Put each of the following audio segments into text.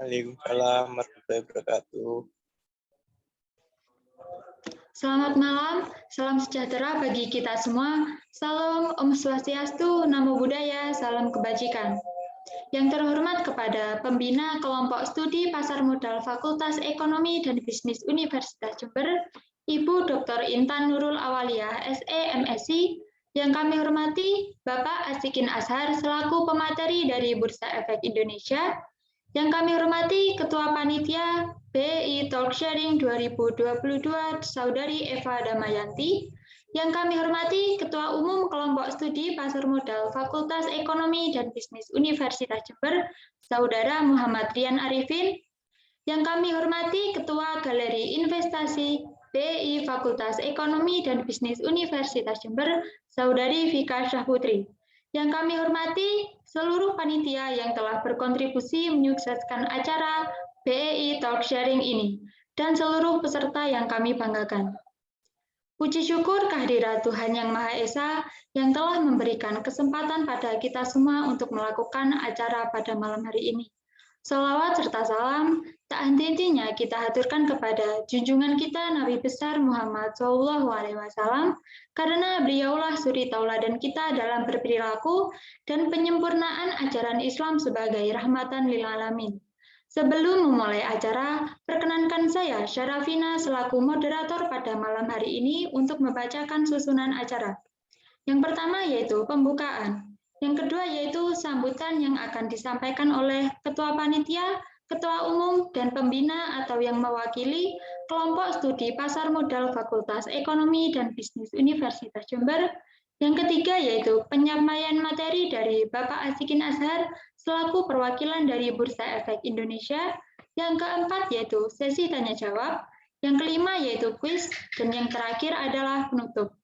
Waalaikumsalam warahmatullahi wabarakatuh. Selamat malam, salam sejahtera bagi kita semua. Salam Om Swastiastu, Namo Buddhaya, salam kebajikan. Yang terhormat kepada Pembina Kelompok Studi Pasar Modal Fakultas Ekonomi dan Bisnis Universitas Jember, Ibu Dr. Intan Nurul Awaliyah, SE, MSc. Yang kami hormati Bapak Asikin Ashar selaku pemateri dari Bursa Efek Indonesia. Yang kami hormati Ketua Panitia BI Talk Sharing 2022 Saudari Eva Damayanti. Yang kami hormati Ketua Umum Kelompok Studi Pasar Modal Fakultas Ekonomi dan Bisnis Universitas Jember, Saudara Muhammad Rian Arifin. Yang kami hormati Ketua Galeri Investasi BI Fakultas Ekonomi dan Bisnis Universitas Jember, Saudari Vika Syahputri. Yang kami hormati seluruh panitia yang telah berkontribusi menyukseskan acara BEI Talk Sharing ini, dan seluruh peserta yang kami banggakan. Puji syukur kehadirat Tuhan Yang Maha Esa yang telah memberikan kesempatan pada kita semua untuk melakukan acara pada malam hari ini. Sholawat serta salam tak henti-hentinya kita haturkan kepada junjungan kita Nabi besar Muhammad SAW, karena beliaulah suri tauladan kita dalam berperilaku dan penyempurnaan ajaran Islam sebagai rahmatan lil alamin. Sebelum memulai acara, perkenankan saya Syarafina selaku moderator pada malam hari ini untuk membacakan susunan acara. Yang pertama yaitu pembukaan. Yang kedua yaitu sambutan yang akan disampaikan oleh Ketua Panitia, Ketua Umum, dan Pembina atau yang mewakili Kelompok Studi Pasar Modal Fakultas Ekonomi dan Bisnis Universitas Jember. Yang ketiga yaitu penyampaian materi dari Bapak Asikin Ashar selaku perwakilan dari Bursa Efek Indonesia. Yang keempat yaitu sesi tanya-jawab. Yang kelima yaitu kuis, dan yang terakhir adalah penutup.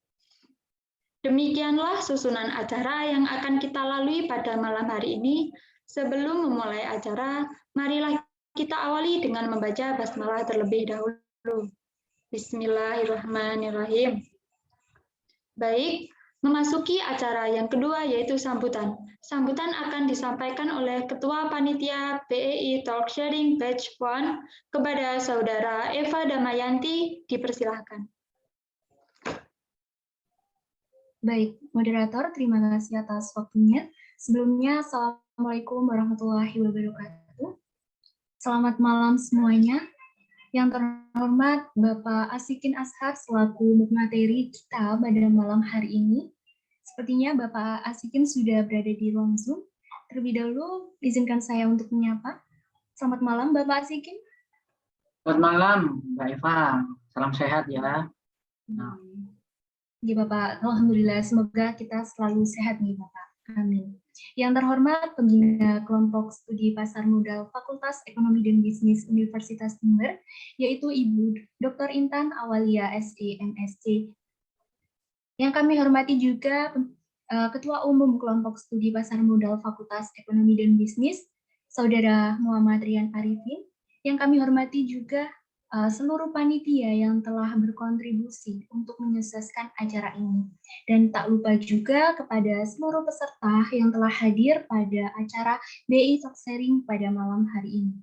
Demikianlah susunan acara yang akan kita lalui pada malam hari ini. Sebelum memulai acara, marilah kita awali dengan membaca basmalah terlebih dahulu. Bismillahirrahmanirrahim. Baik, memasuki acara yang kedua yaitu sambutan. Sambutan akan disampaikan oleh Ketua Panitia BEI Talk Sharing Batch 1 kepada Saudara Eva Damayanti, dipersilahkan. Baik, moderator, terima kasih atas waktunya. Sebelumnya, Assalamualaikum warahmatullahi wabarakatuh. Selamat malam semuanya. Yang terhormat Bapak Asikin Ashar selaku materi kita pada malam hari ini. Sepertinya Bapak Asikin sudah berada di ruang Zoom. Terlebih dahulu, izinkan saya untuk menyapa. Selamat malam, Bapak Asikin. Selamat malam, Mbak Eva. Salam sehat ya. Ya Bapak, alhamdulillah, semoga kita selalu sehat nih Bapak. Amin. Yang terhormat Pembina Kelompok Studi Pasar Modal Fakultas Ekonomi dan Bisnis Universitas Jember, yaitu Ibu Dr. Intan Awaliyah, SE, MSc. Yang kami hormati juga Ketua Umum Kelompok Studi Pasar Modal Fakultas Ekonomi dan Bisnis, Saudara Muhammad Rian Arifin. Yang kami hormati juga seluruh panitia yang telah berkontribusi untuk menyukseskan acara ini. Dan tak lupa juga kepada seluruh peserta yang telah hadir pada acara BI Talk Sharing pada malam hari ini.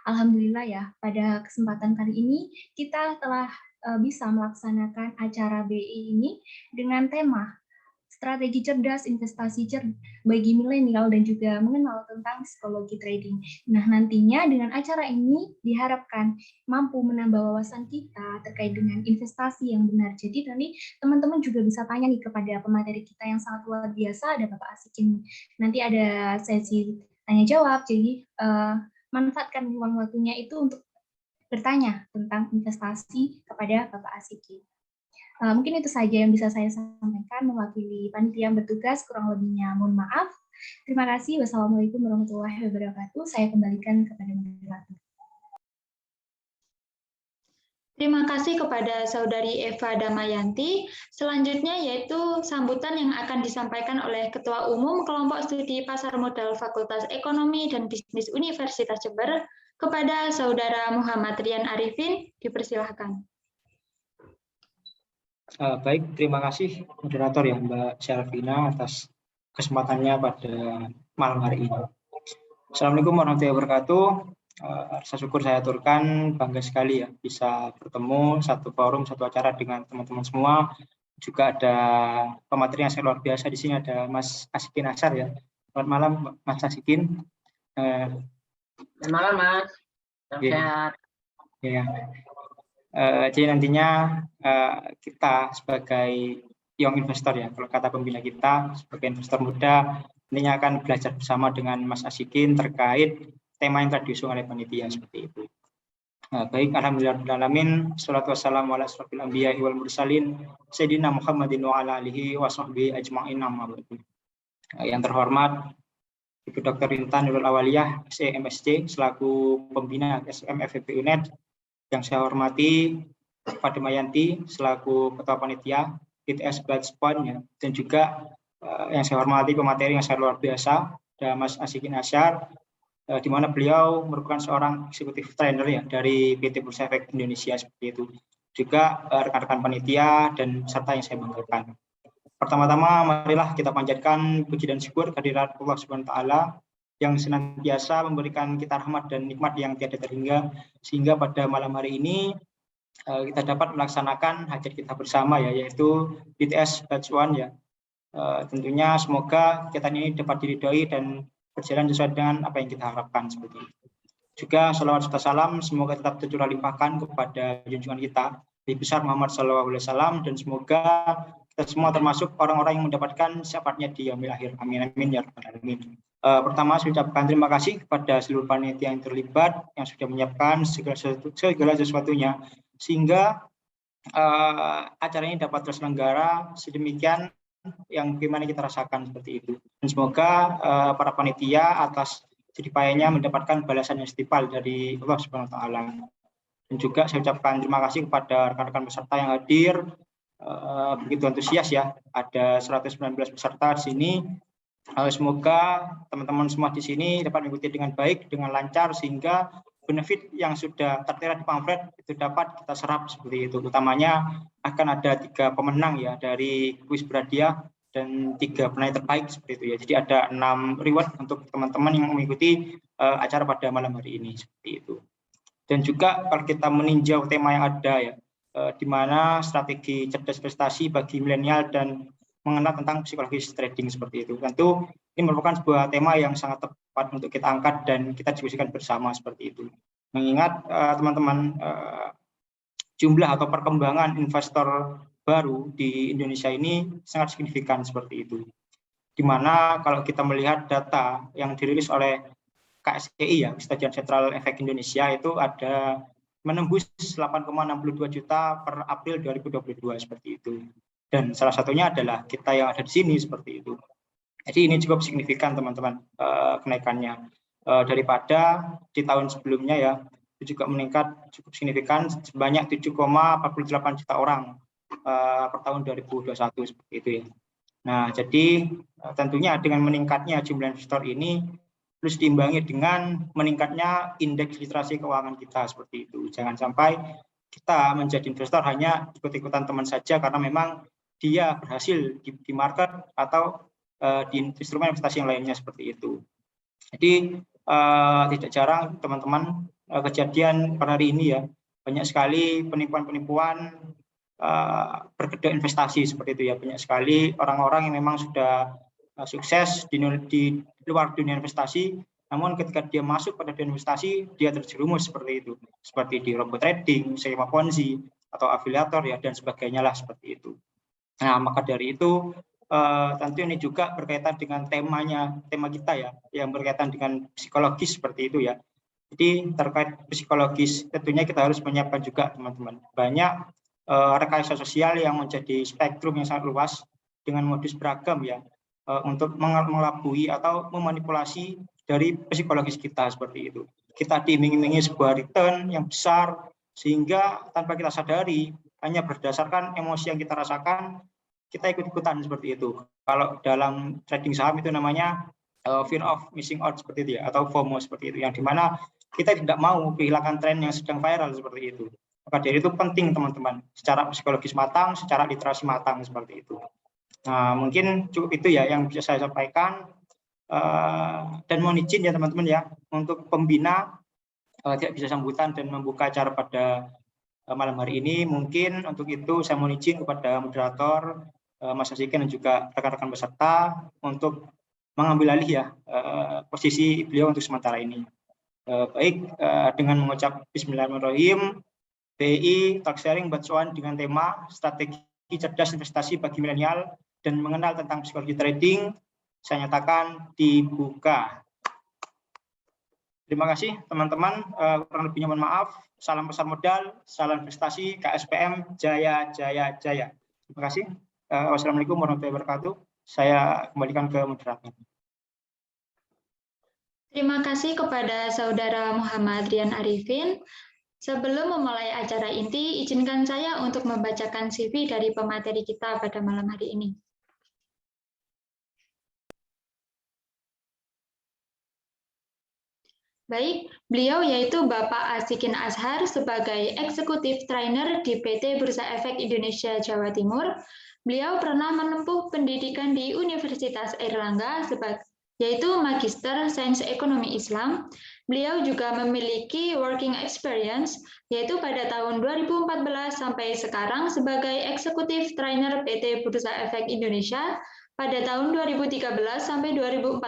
Alhamdulillah ya, pada kesempatan kali ini kita telah bisa melaksanakan acara BI ini dengan tema strategi cerdas investasi cerdas bagi milenial dan juga mengenal tentang psikologi trading. Nah, nantinya dengan acara ini diharapkan mampu menambah wawasan kita terkait dengan investasi yang benar. Jadi nanti teman-teman juga bisa tanya nih kepada pemateri kita yang sangat luar biasa, ada Bapak Asikin. Nanti ada sesi tanya jawab, jadi manfaatkan ruang waktunya itu untuk bertanya tentang investasi kepada Bapak Asikin. Mungkin itu saja yang bisa saya sampaikan mewakili panitia yang bertugas, kurang lebihnya mohon maaf. Terima kasih. Wassalamualaikum warahmatullahi wabarakatuh. Saya kembalikan kepada moderator. Terima kasih kepada Saudari Eva Damayanti. Selanjutnya yaitu sambutan yang akan disampaikan oleh Ketua Umum Kelompok Studi Pasar Modal Fakultas Ekonomi dan Bisnis Universitas Jember kepada Saudara Muhammad Rian Arifin, dipersilahkan. Baik, terima kasih moderator ya Mbak Syarafina atas kesempatannya pada malam hari ini. Assalamualaikum warahmatullahi wabarakatuh. Rasa syukur saya aturkan, bangga sekali ya bisa bertemu satu forum, satu acara dengan teman-teman semua. Juga ada pemateri yang sangat luar biasa di sini, ada Mas Asikin Ashar ya. Selamat malam Mas Asikin. Selamat malam Mas. Salam sehat. Ya. Jadi nantinya kita sebagai young investor ya, kalau kata pembina kita sebagai investor muda, nantinya akan belajar bersama dengan Mas Asikin terkait tema yang telah diusung oleh panitia seperti itu. Baik, alhamdulillahirrahmanirrahim. Shalatu wassalamu ala asrofil anbiya'i wal mursalin Sayyidina Muhammadin wa ala alihi wa sahbihi ajma'in amma ba'du. Yang terhormat Ibu Dr. Intan Nurul Awaliyah, SMSC, selaku pembina SMFEB UNED. Yang saya hormati Pak Demayanti, selaku Ketua Panitia ITS Batch Point, ya. Dan juga yang saya hormati pemateri yang sangat luar biasa, ada Mas Asikin Ashar, di mana beliau merupakan seorang eksekutif trainer ya dari PT Bursa Efek Indonesia seperti itu. Juga rekan-rekan panitia dan peserta yang saya banggakan. Pertama-tama marilah kita panjatkan puji dan syukur kehadirat Allah Subhanahu wa taala yang senantiasa memberikan kita rahmat dan nikmat yang tiada terhingga, sehingga pada malam hari ini kita dapat melaksanakan hajat kita bersama ya, yaitu BTS Batch 1 ya. Tentunya semoga kegiatan ini dapat diridhoi dan berjalan sesuai dengan apa yang kita harapkan seperti itu. Juga salawat serta salam semoga tetap tercurah limpahkan kepada junjungan kita Nabi besar Muhammad SAW, dan semoga kita semua termasuk orang-orang yang mendapatkan syafaatnya di yaumil akhir. Amin amin ya rabbal alamin. Pertama saya ucapkan terima kasih kepada seluruh panitia yang terlibat yang sudah menyiapkan segala sesuatunya sehingga acara ini dapat terselenggara sedemikian yang bagaimana kita rasakan seperti itu. Dan semoga para panitia atas jeripayanya mendapatkan balasan yang setimpal dari Allah Subhanahu wa taala. Dan juga saya ucapkan terima kasih kepada rekan-rekan peserta yang hadir begitu antusias ya. Ada 119 peserta di sini. Semoga teman-teman semua di sini dapat mengikuti dengan baik, dengan lancar, sehingga benefit yang sudah tertera di pamflet itu dapat kita serap seperti itu. Utamanya akan ada 3 pemenang ya dari kuis berhadiah dan 3 penanya terbaik seperti itu ya. Jadi ada 6 reward untuk teman-teman yang mengikuti acara pada malam hari ini seperti itu. Dan juga kalau kita meninjau tema yang ada ya, di mana strategi cerdas investasi bagi milenial dan mengenal tentang psikologis trading seperti itu. Tentu ini merupakan sebuah tema yang sangat tepat untuk kita angkat dan kita diskusikan bersama seperti itu. Mengingat teman-teman jumlah atau perkembangan investor baru di Indonesia ini sangat signifikan seperti itu. Di mana kalau kita melihat data yang dirilis oleh KSEI ya, Stadion Sentral Efek Indonesia, itu ada menembus 8,62 juta per April 2022 seperti itu. Dan salah satunya adalah kita yang ada di sini seperti itu. Jadi ini cukup signifikan teman-teman kenaikannya daripada di tahun sebelumnya ya, itu juga meningkat cukup signifikan sebanyak 7,48 juta orang per tahun 2021 seperti itu ya. Nah jadi tentunya dengan meningkatnya jumlah investor ini terus diimbangi dengan meningkatnya indeks literasi keuangan kita seperti itu. Jangan sampai kita menjadi investor hanya ikut-ikutan teman saja karena memang dia berhasil di market atau di instrumen investasi yang lainnya seperti itu. Jadi tidak jarang teman-teman kejadian per hari ini ya, banyak sekali penipuan-penipuan berkedok investasi seperti itu ya. Banyak sekali orang-orang yang memang sudah sukses di luar dunia investasi, namun ketika dia masuk pada dunia investasi dia terjerumus seperti itu, seperti di robot trading, skema ponzi atau afiliator ya dan sebagainya lah seperti itu. Nah maka dari itu tentu ini juga berkaitan dengan tema kita ya, yang berkaitan dengan psikologis seperti itu ya. Jadi terkait psikologis tentunya kita harus menyiapkan juga teman-teman. Banyak rekayasa sosial yang menjadi spektrum yang sangat luas dengan modus beragam ya, untuk mengelabui atau memanipulasi dari psikologis kita seperti itu. Kita diiming-imingi sebuah return yang besar sehingga tanpa kita sadari hanya berdasarkan emosi yang kita rasakan kita ikut-ikutan seperti itu. Kalau dalam trading saham itu namanya fear of missing out seperti itu ya, atau FOMO seperti itu, yang dimana kita tidak mau kehilangan tren yang sedang viral seperti itu. Maka dari itu penting teman-teman, secara psikologis matang, secara literasi matang seperti itu. Nah mungkin cukup itu ya yang bisa saya sampaikan, dan mohon izin ya teman-teman ya, untuk pembina tidak bisa sambutan dan membuka acara pada malam hari ini. Mungkin untuk itu saya mohon izin kepada moderator Mas Asikin dan juga rekan-rekan peserta untuk mengambil alih ya posisi beliau untuk sementara ini. Baik, dengan mengucap Bismillahirrahmanirrahim, BI Talk Sharing Batsuan dengan tema strategi cerdas investasi bagi milenial dan mengenal tentang psikologi trading, saya nyatakan dibuka. Terima kasih teman-teman, kurang lebihnya mohon maaf. Salam besar modal, salam investasi, KSPM, jaya, jaya, jaya. Terima kasih. Wassalamualaikum warahmatullahi wabarakatuh. Saya kembalikan ke moderator. Terima kasih kepada Saudara Muhammad Rian Arifin. Sebelum memulai acara inti, izinkan saya untuk membacakan CV dari pemateri kita pada malam hari ini. Baik, beliau yaitu Bapak Asikin Azhar sebagai Eksekutif Trainer di PT Bursa Efek Indonesia Jawa Timur. Beliau pernah menempuh pendidikan di Universitas Airlangga yaitu Magister Sains Ekonomi Islam. Beliau juga memiliki working experience, yaitu pada tahun 2014 sampai sekarang sebagai Eksekutif Trainer PT Bursa Efek Indonesia, pada tahun 2013 sampai 2014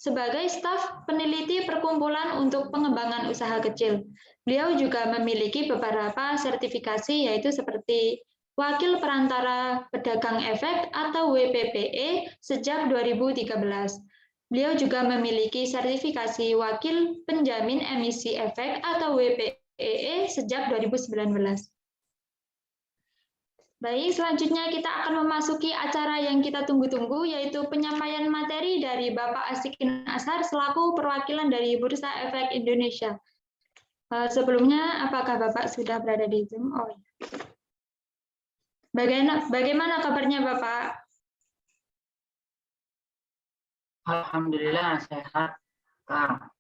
sebagai staf peneliti perkumpulan untuk pengembangan usaha kecil. Beliau juga memiliki beberapa sertifikasi, yaitu seperti Wakil Perantara Pedagang Efek atau WPPE sejak 2013. Beliau juga memiliki sertifikasi Wakil Penjamin Emisi Efek atau WPEE sejak 2019. Baik, selanjutnya kita akan memasuki acara yang kita tunggu-tunggu, yaitu penyampaian materi dari Bapak Asikin Azhar selaku perwakilan dari Bursa Efek Indonesia. Sebelumnya, apakah Bapak sudah berada di Zoom? Oh, ya. Bagaimana kabarnya Bapak? Alhamdulillah sehat, Kak.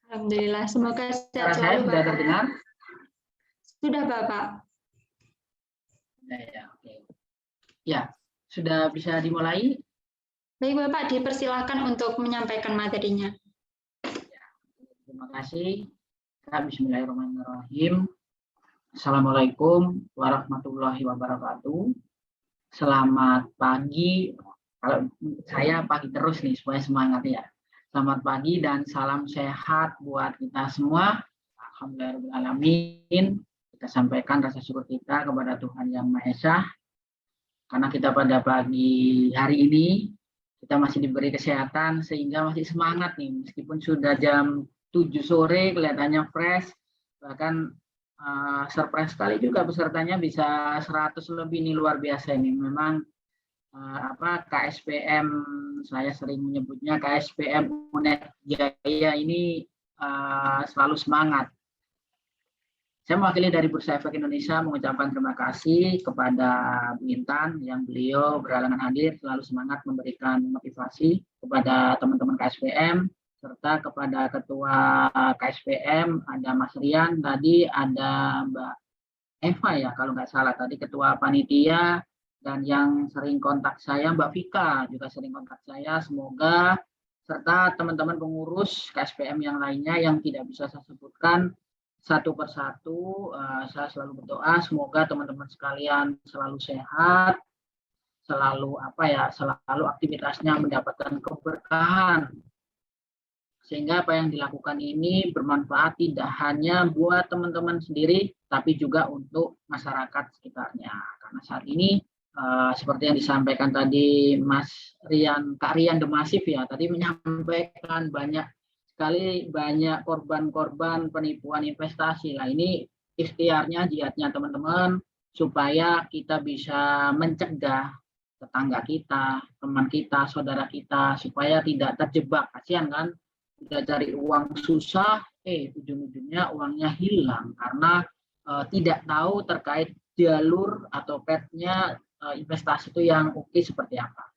Alhamdulillah, semoga sehat Suara saya selalu sudah Bapak. terdengar? Sudah Bapak. Ya, oke. Ya, sudah bisa dimulai? Baik Bapak, dipersilahkan untuk menyampaikan materinya. Terima kasih. Bismillahirrahmanirrahim. Assalamualaikum warahmatullahi wabarakatuh. Selamat pagi. Kalau saya pagi terus nih supaya semangat ya. Selamat pagi dan salam sehat buat kita semua. Alhamdulillahirrahmanirrahim. Kita sampaikan rasa syukur kita kepada Tuhan Yang Maha Esa. Karena kita pada pagi hari ini kita masih diberi kesehatan sehingga masih semangat nih. Meskipun sudah jam 7 sore kelihatannya fresh. Bahkan surprise sekali juga pesertanya bisa 100 lebih, ini luar biasa ini. Memang KSPM, saya sering menyebutnya KSPM UNED Jaya ini selalu semangat. Saya mewakili dari Bursa Efek Indonesia mengucapkan terima kasih kepada Bu Intan yang beliau berhalangan hadir, selalu semangat memberikan motivasi kepada teman-teman KSPM, serta kepada Ketua KSPM, ada Mas Rian, tadi ada Mbak Eva ya, kalau nggak salah, tadi Ketua Panitia, dan yang sering kontak saya, Mbak Vika juga sering kontak saya, semoga, serta teman-teman pengurus KSPM yang lainnya yang tidak bisa saya sebutkan, satu persatu, saya selalu berdoa, semoga teman-teman sekalian selalu sehat, selalu selalu aktivitasnya mendapatkan keberkahan, sehingga apa yang dilakukan ini bermanfaat tidak hanya buat teman-teman sendiri, tapi juga untuk masyarakat sekitarnya. Karena saat ini, seperti yang disampaikan tadi Mas Rian, Kak Rian Demasif ya, tadi menyampaikan banyak korban-korban penipuan investasi. Nah ini ikhtiarnya, jihadnya teman-teman, supaya kita bisa mencegah tetangga kita, teman kita, saudara kita, supaya tidak terjebak. Kasihan kan? Udah cari uang susah, ujung-ujungnya uangnya hilang karena tidak tahu terkait jalur atau path-nya investasi itu yang oke seperti apa.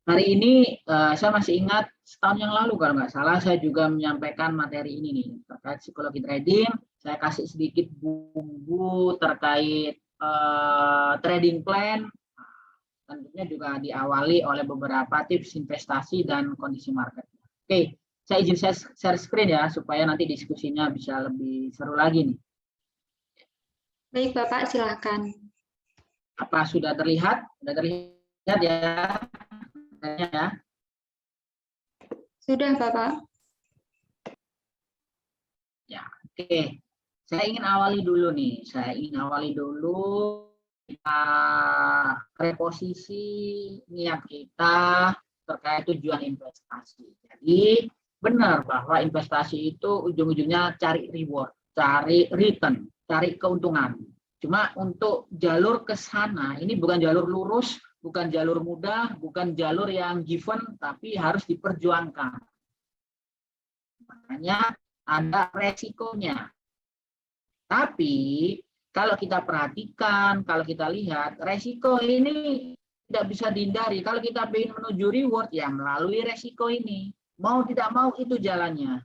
Hari ini saya masih ingat setahun yang lalu kalau nggak salah saya juga menyampaikan materi ini nih terkait psikologi trading. Saya kasih sedikit bumbu terkait trading plan. Tentunya juga diawali oleh beberapa tips investasi dan kondisi market. Saya izin share screen ya, supaya nanti diskusinya bisa lebih seru lagi nih. Baik, Bapak, silakan. Apa sudah terlihat? Sudah terlihat ya? Ya. Sudah, Bapak. Ya, oke. Saya ingin awali dulu nih. Reposisi niat kita terkait tujuan investasi. Jadi benar bahwa investasi itu ujung-ujungnya cari reward, cari return, cari keuntungan. Cuma untuk jalur ke sana ini bukan jalur lurus, bukan jalur mudah, bukan jalur yang given, tapi harus diperjuangkan. Makanya ada resikonya. Tapi kalau kita perhatikan, kalau kita lihat, resiko ini tidak bisa dihindari. Kalau kita ingin menuju reward, ya melalui resiko ini. Mau tidak mau itu jalannya.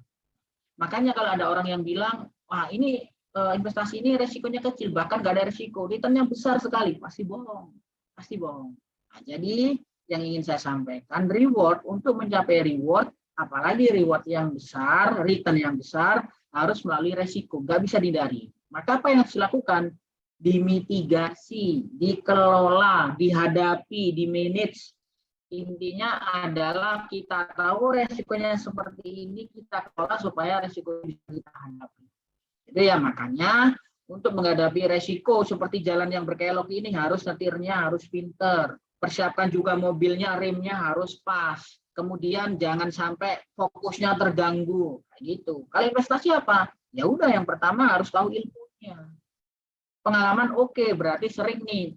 Makanya kalau ada orang yang bilang, wah ini investasi ini resikonya kecil, bahkan nggak ada resiko, returnnya besar sekali, pasti bohong. Pasti bohong. Nah, jadi yang ingin saya sampaikan, reward, untuk mencapai reward, apalagi reward yang besar, return yang besar, harus melalui resiko, nggak bisa dihindari. Maka apa yang harus dilakukan? Dimitigasi, dikelola, dihadapi, dimanage. Intinya adalah kita tahu resikonya seperti ini, kita kelola supaya resiko bisa kita hadapi. Itu ya, makanya untuk menghadapi resiko seperti jalan yang berkelok ini harus nyetirnya harus pinter. Persiapkan juga mobilnya, remnya harus pas. Kemudian jangan sampai fokusnya terganggu, kayak gitu. Kalau investasi apa? Ya udah, yang pertama harus tahu ilmunya. Pengalaman oke, berarti sering nih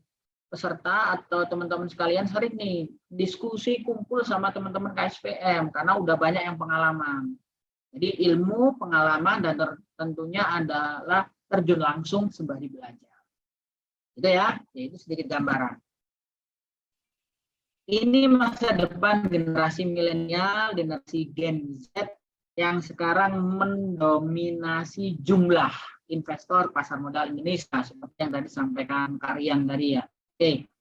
peserta atau teman-teman sekalian sering nih diskusi kumpul sama teman-teman KSPM karena udah banyak yang pengalaman. Jadi ilmu, pengalaman, dan tentunya adalah terjun langsung sembari belajar. Itu ya, itu sedikit gambaran. Ini masa depan generasi milenial, generasi Gen Z yang sekarang mendominasi jumlah investor pasar modal Indonesia, seperti yang tadi sampaikan Karian tadi ya. Oke,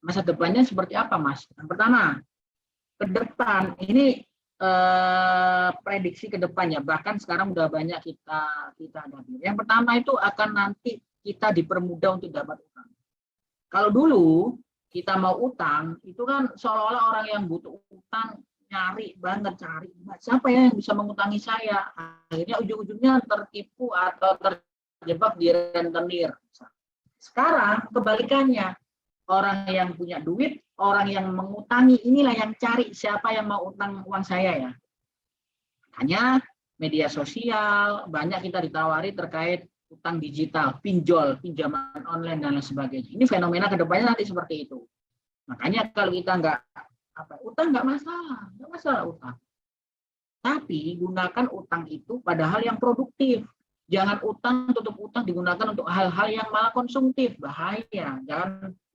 masa depannya seperti apa, Mas? Yang pertama, ke depan ini prediksi ke depannya, bahkan sekarang udah banyak kita hadapi. Yang pertama itu akan nanti kita dipermudah untuk dapat utang. Kalau dulu kita mau utang, itu kan seolah-olah orang yang butuh utang nyari banget, cari siapa ya yang bisa mengutangi saya. Akhirnya ujung-ujungnya tertipu atau terjebak di rentenir. Sekarang kebalikannya, orang yang punya duit, orang yang mengutangi, inilah yang cari siapa yang mau utang uang saya ya. Hanya media sosial, banyak kita ditawari terkait utang digital, pinjol, pinjaman online, dan lain sebagainya. Ini fenomena kedepannya nanti seperti itu. Makanya kalau kita utang nggak masalah utang. Tapi gunakan utang itu pada hal yang produktif. Jangan utang tutup utang digunakan untuk hal-hal yang malah konsumtif, bahaya.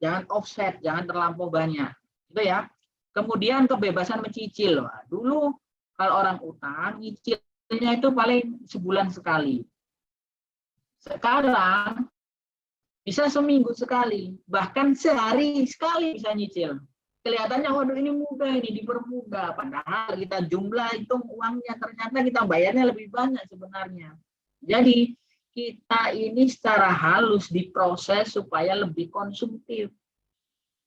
Jangan offset, jangan terlampau banyak. Itu ya. Kemudian kebebasan mencicil. Dulu kalau orang utang, nyicilnya itu paling sebulan sekali. Sekarang bisa seminggu sekali, bahkan sehari sekali bisa nyicil. Kelihatannya waduh ini mudah, ini dipermudah, padahal kita jumlah hitung uangnya ternyata kita bayarnya lebih banyak sebenarnya. Jadi kita ini secara halus diproses supaya lebih konsumtif.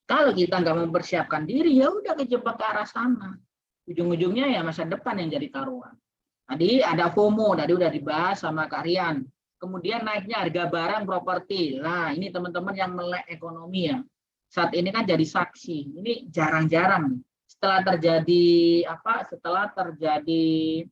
Kalau kita nggak mempersiapkan diri, ya udah kejebak ke arah sana. Ujung-ujungnya ya masa depan yang jadi taruhan. Tadi ada FOMO, tadi udah dibahas sama Kak Rian. Kemudian naiknya harga barang properti. Nah, ini teman-teman yang melek ekonomi ya. Saat ini kan jadi saksi. Ini jarang-jarang. Setelah terjadi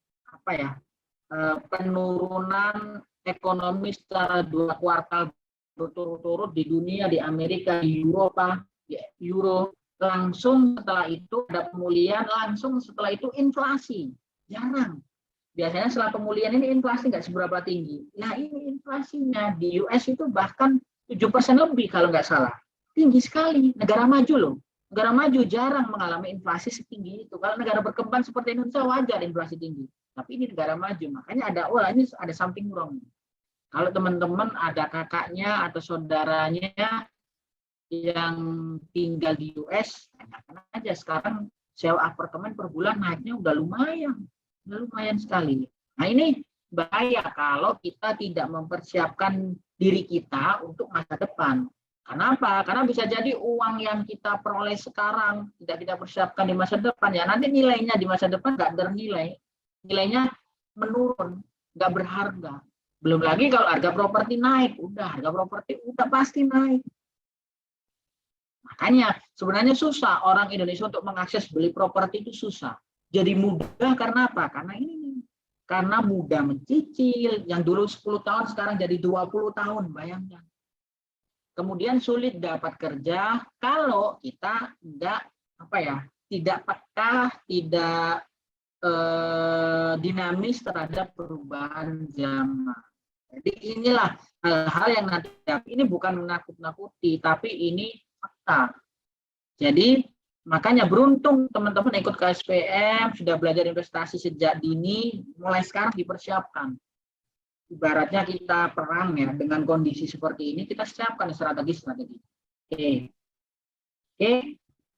penurunan ekonomi secara 2 kuartal berturut-turut di dunia, di Amerika, di Eropa, di Euro, langsung setelah itu ada pemulihan, langsung setelah itu inflasi. Jarang. Biasanya setelah pemulihan ini inflasi nggak seberapa tinggi. Nah ini inflasinya di US itu bahkan 7% lebih kalau nggak salah. Tinggi sekali. Negara maju loh. Negara maju jarang mengalami inflasi setinggi itu. Kalau negara berkembang seperti Indonesia wajar inflasi tinggi. Tapi ini negara maju. Makanya ini ada something wrong. Kalau teman-teman ada kakaknya atau saudaranya yang tinggal di US, tanyakan aja sekarang sewa apartemen per bulan naiknya udah lumayan. lumayan sekali. Nah ini bahaya kalau kita tidak mempersiapkan diri kita untuk masa depan. Kenapa? Karena bisa jadi uang yang kita peroleh sekarang tidak kita persiapkan di masa depan, ya nanti nilainya di masa depan nggak bernilai, nilainya menurun, nggak berharga. Belum lagi kalau harga properti naik, harga properti udah pasti naik. Makanya sebenarnya susah orang Indonesia untuk mengakses beli properti itu susah. Jadi mudah karena apa? Karena ini. Karena mudah mencicil, yang dulu 10 tahun sekarang jadi 20 tahun, bayangkan. Kemudian sulit dapat kerja kalau kita tidak peka, tidak dinamis terhadap perubahan zaman. Jadi inilah hal-hal yang nanti ini bukan menakut-nakuti, tapi ini fakta. Jadi makanya beruntung teman-teman ikut KSPM, sudah belajar investasi sejak dini, mulai sekarang dipersiapkan. Ibaratnya kita perang ya, dengan kondisi seperti ini, kita siapkan strategi-strategi. Oke,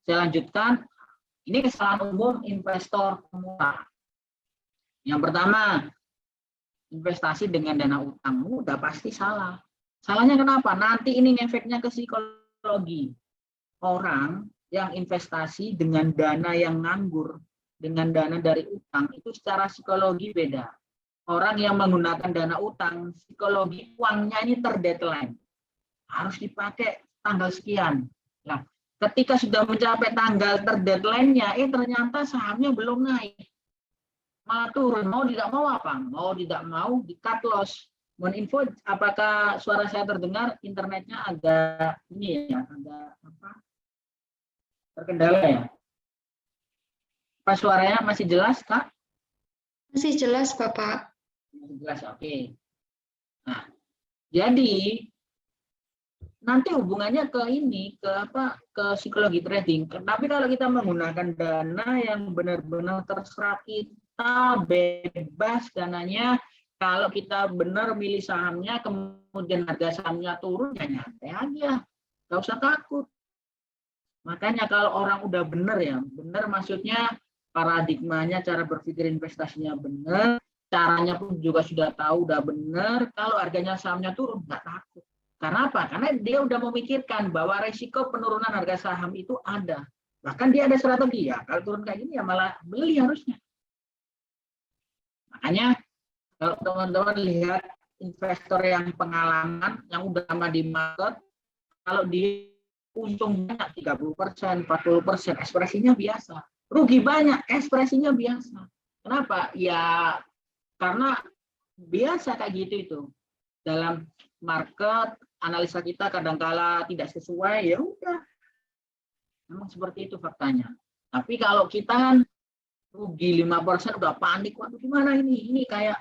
saya lanjutkan. Ini kesalahan umum investor pemula. Yang pertama, investasi dengan dana utang. Udah pasti salah. Salahnya kenapa? Nanti ini efeknya ke psikologi. Orang yang investasi dengan dana yang nganggur, dengan dana dari utang, itu secara psikologi beda. Orang yang menggunakan dana utang, psikologi uangnya ini terdeadline. Harus dipakai tanggal sekian. Nah, ketika sudah mencapai tanggal terdeadline-nya, ternyata sahamnya belum naik. Malah turun, mau tidak mau apa? Mau tidak mau di-cut loss. Mohon info, apakah suara saya terdengar? Internetnya agak ini ya, agak terkendala ya? Apa suaranya masih jelas, Kak? Masih jelas, Bapak. Masih jelas, oke. Nah, jadi nanti hubungannya ke ini, ke psikologi trading. Tapi kalau kita menggunakan dana yang benar-benar terserah kita, bebas dananya, kalau kita benar milih sahamnya, kemudian harga sahamnya turun, ya nyantai aja, nggak usah takut. Makanya kalau orang udah benar ya, benar maksudnya paradigmanya, cara berpikir investasinya benar, caranya pun juga sudah tahu, udah benar, kalau harganya sahamnya turun, nggak takut. Karena apa? Karena dia udah memikirkan bahwa resiko penurunan harga saham itu ada. Bahkan dia ada strategi ya, kalau turun kayak gini ya malah beli harusnya. Makanya kalau teman-teman lihat investor yang pengalaman, yang udah lama di market, kalau dia untung banyak 30%, 40%, ekspresinya biasa. Rugi banyak, ekspresinya biasa. Kenapa? Ya karena biasa kayak gitu itu. Dalam market, analisa kita kadangkala tidak sesuai, ya udah. Memang seperti itu faktanya. Tapi kalau kita kan rugi 5% udah panik, waduh gimana ini? Ini kayak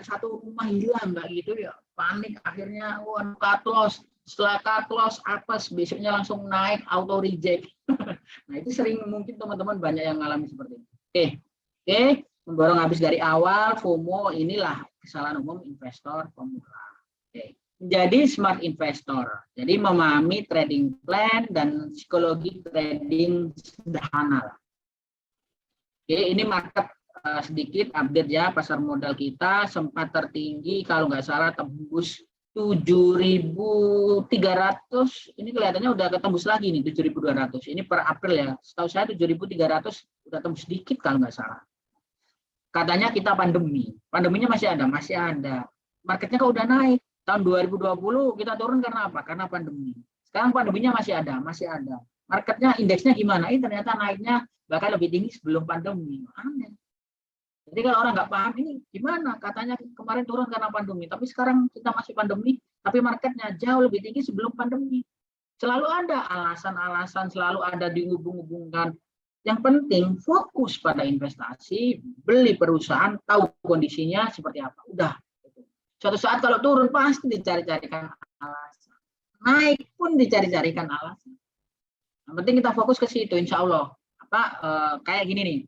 satu rumah hilang nggak gitu ya, panik akhirnya cut loss. Setelah cut loss apes, besoknya langsung naik auto reject. Nah itu sering mungkin teman-teman banyak yang mengalami seperti itu. Oke, memborong habis dari awal, FOMO, inilah kesalahan umum investor pemula. Oke. Menjadi smart investor, jadi memahami trading plan dan psikologi trading sederhana. Oke, ini market sedikit update ya, pasar modal kita sempat tertinggi kalau nggak salah tembus 7.300, ini kelihatannya udah ketembus lagi nih 7.200. Ini per April ya, setahu saya 7.300 udah tembus sedikit kalau nggak salah. Katanya kita pandeminya masih ada. Marketnya kok udah naik. Tahun 2020 kita turun karena apa? Karena pandemi. Sekarang pandeminya masih ada. Marketnya, indeksnya gimana? Ternyata naiknya bahkan lebih tinggi sebelum pandemi. Aneh. Jadi kalau orang nggak paham ini gimana? Katanya kemarin turun karena pandemi, tapi sekarang kita masih pandemi, tapi marketnya jauh lebih tinggi sebelum pandemi. Selalu ada alasan-alasan, selalu ada dihubung-hubungkan. Yang penting fokus pada investasi, beli perusahaan, tahu kondisinya seperti apa. Udah. Suatu saat kalau turun pasti dicari-carikan alasan. Naik pun dicari-carikan alasan. Yang penting kita fokus ke situ, insya Allah. Kayak gini nih.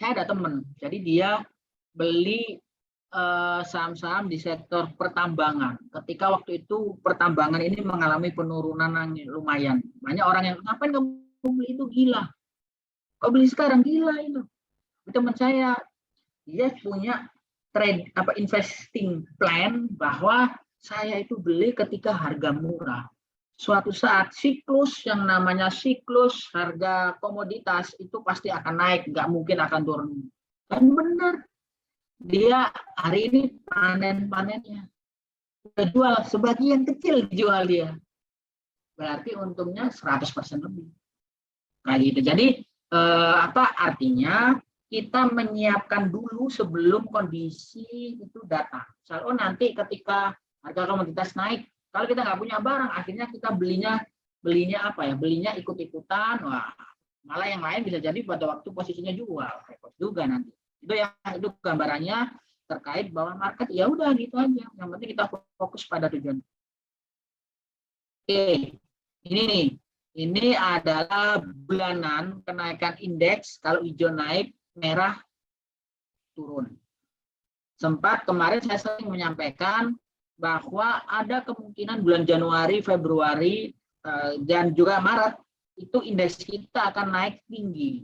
Saya ada teman, jadi dia beli saham-saham di sektor pertambangan. Ketika waktu itu pertambangan ini mengalami penurunan yang lumayan. Banyak orang yang, ngapain kamu beli itu, gila. Kau beli sekarang, gila itu. Teman saya dia punya trade investing plan bahwa saya itu beli ketika harga murah. Suatu saat siklus yang namanya siklus harga komoditas itu pasti akan naik, nggak mungkin akan turun. Dan benar, dia hari ini panen-panennya. Udah jual, sebagian kecil jual dia. Berarti untungnya 100% lebih. Kayak gitu. Jadi artinya kita menyiapkan dulu sebelum kondisi itu datang. Misalnya nanti ketika harga komoditas naik, kalau kita nggak punya barang, akhirnya kita belinya apa ya? Belinya ikut-ikutan, wah, malah yang lain bisa jadi pada waktu posisinya jual, repot juga nanti. Itu gambarannya terkait bahwa market ya udah gitu aja. Yang penting kita fokus pada tujuan. Oke, ini nih. Ini adalah bulanan kenaikan indeks. Kalau hijau naik, merah turun. Sempat kemarin saya sering menyampaikan bahwa ada kemungkinan bulan Januari, Februari, dan juga Maret, itu indeks kita akan naik tinggi.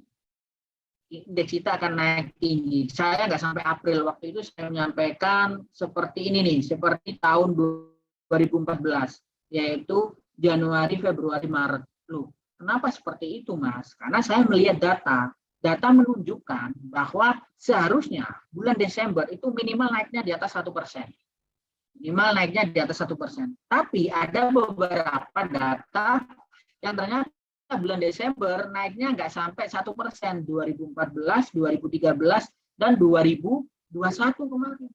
Indeks kita akan naik tinggi. Saya nggak sampai April, waktu itu saya menyampaikan seperti ini nih, seperti tahun 2014, yaitu Januari, Februari, Maret. Loh, kenapa seperti itu, Mas? Karena saya melihat data. Data menunjukkan bahwa seharusnya bulan Desember itu minimal naiknya di atas 1%. Minimal naiknya di atas 1%. Tapi ada beberapa data yang ternyata bulan Desember naiknya nggak sampai 1%, 2014, 2013, dan 2021 kemarin.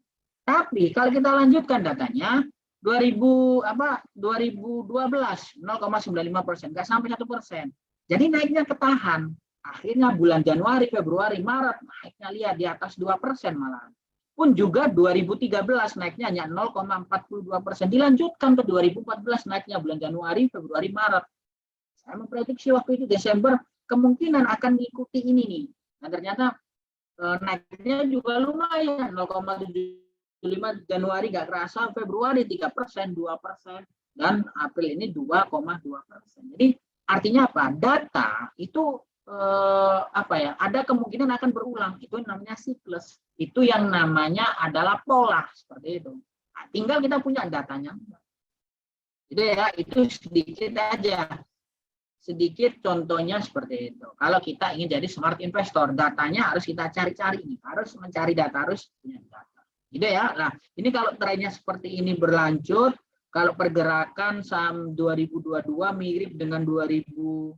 Tapi kalau kita lanjutkan datanya, 2012 0,95%, nggak sampai 1%. Jadi naiknya ketahan. Akhirnya bulan Januari, Februari, Maret naiknya lihat di atas 2% malah. Pun juga 2013 naiknya hanya 0,42%. Dilanjutkan ke 2014 naiknya bulan Januari, Februari, Maret. Saya memprediksi waktu itu Desember kemungkinan akan mengikuti ini nih. Nah ternyata naiknya juga lumayan, 0,75 Januari nggak kerasa, Februari 3%, 2%, dan April ini 2,2%. Jadi artinya apa? Data itu ada kemungkinan akan berulang. Itu namanya siklus. Itu yang namanya adalah pola seperti itu. Nah, tinggal kita punya datanya. Itu ya, itu sedikit aja. Sedikit contohnya seperti itu. Kalau kita ingin jadi smart investor, datanya harus kita cari-cari. Harus mencari data, harus punya data. Gitu ya. Nah, ini kalau trennya seperti ini berlanjut, kalau pergerakan saham 2022 mirip dengan 2013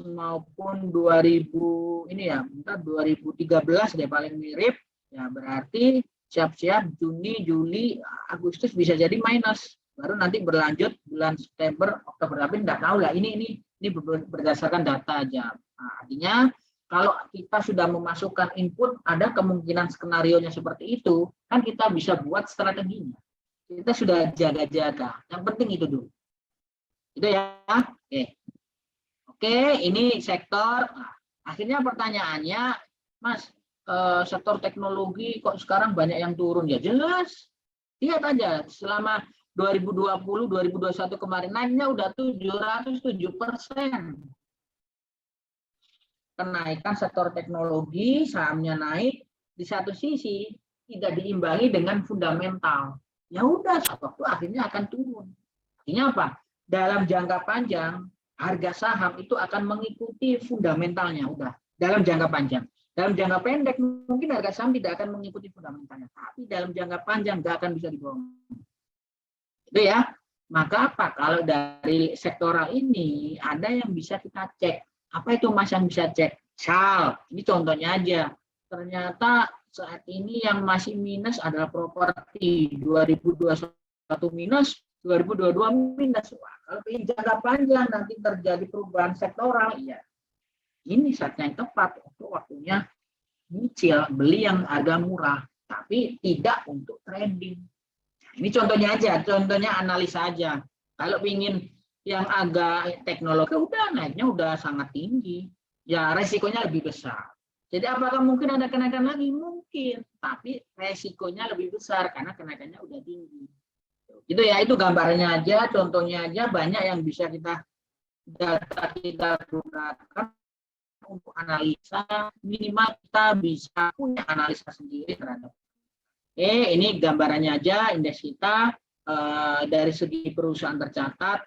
maupun 2013 deh paling mirip, ya berarti siap-siap Juni, Juli, Agustus bisa jadi minus. Baru nanti berlanjut bulan September, Oktober, April, nggak tahu lah. Ini berdasarkan data aja. Nah, artinya kalau kita sudah memasukkan input, ada kemungkinan skenarionya seperti itu, kan kita bisa buat strateginya. Kita sudah jaga-jaga. Yang penting itu dulu. Itu ya. Oke, ini sektor. Nah, akhirnya pertanyaannya, Mas, sektor teknologi kok sekarang banyak yang turun? Ya jelas. Lihat aja, selama 2020, 2021 kemarin naiknya udah 707%. Kenaikan sektor teknologi, sahamnya naik, di satu sisi tidak diimbangi dengan fundamental. Ya udah, suatu waktu akhirnya akan turun. Artinya apa? Dalam jangka panjang, harga saham itu akan mengikuti fundamentalnya. Udah, dalam jangka panjang. Dalam jangka pendek, mungkin harga saham tidak akan mengikuti fundamentalnya. Tapi dalam jangka panjang, nggak akan bisa dibohong. Itu ya. Maka apa? Kalau dari sektoral ini, ada yang bisa kita cek. Apa itu Mas yang bisa cek? SAL. Ini contohnya aja. Ternyata saat ini yang masih minus adalah properti. 2021 minus, 2022 minus. Wah, kalau ingin jangka panjang nanti terjadi perubahan sektoral, ya ini saatnya yang tepat untuk waktunya nyicil, beli yang harga murah, tapi tidak untuk trading. Nah, ini contohnya aja, contohnya analisa aja. Kalau ingin yang agak teknologi, udah naiknya udah sangat tinggi, ya resikonya lebih besar. Jadi apakah mungkin ada kenaikan lagi? Mungkin, tapi resikonya lebih besar karena kenaikannya udah tinggi. Itu ya, itu gambarnya aja, contohnya aja, banyak yang bisa kita data kita gunakan untuk analisa, minimal kita bisa punya analisa sendiri terhadap. Oke, ini gambarannya aja indeks kita dari segi perusahaan tercatat,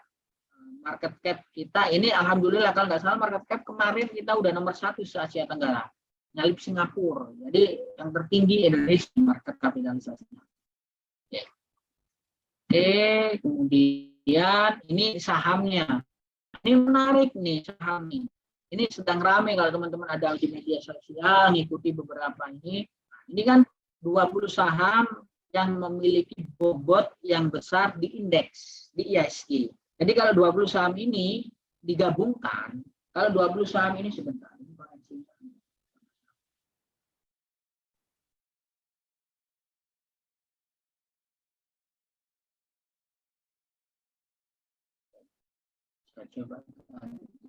market cap kita ini alhamdulillah kalau nggak salah market cap kemarin kita udah nomor 1 se Asia Tenggara, nyalip Singapura. Jadi yang tertinggi Indonesia market kapitalisasinya. Oke, kemudian ini sahamnya. Ini menarik nih saham nih. Ini sedang ramai kalau teman-teman ada di media sosial, ngikuti beberapa ini. Ini kan 20 saham yang memiliki bobot yang besar di indeks, di IHSG. Jadi kalau 20 saham ini digabungkan, kalau 20 saham ini sebentar. Saya coba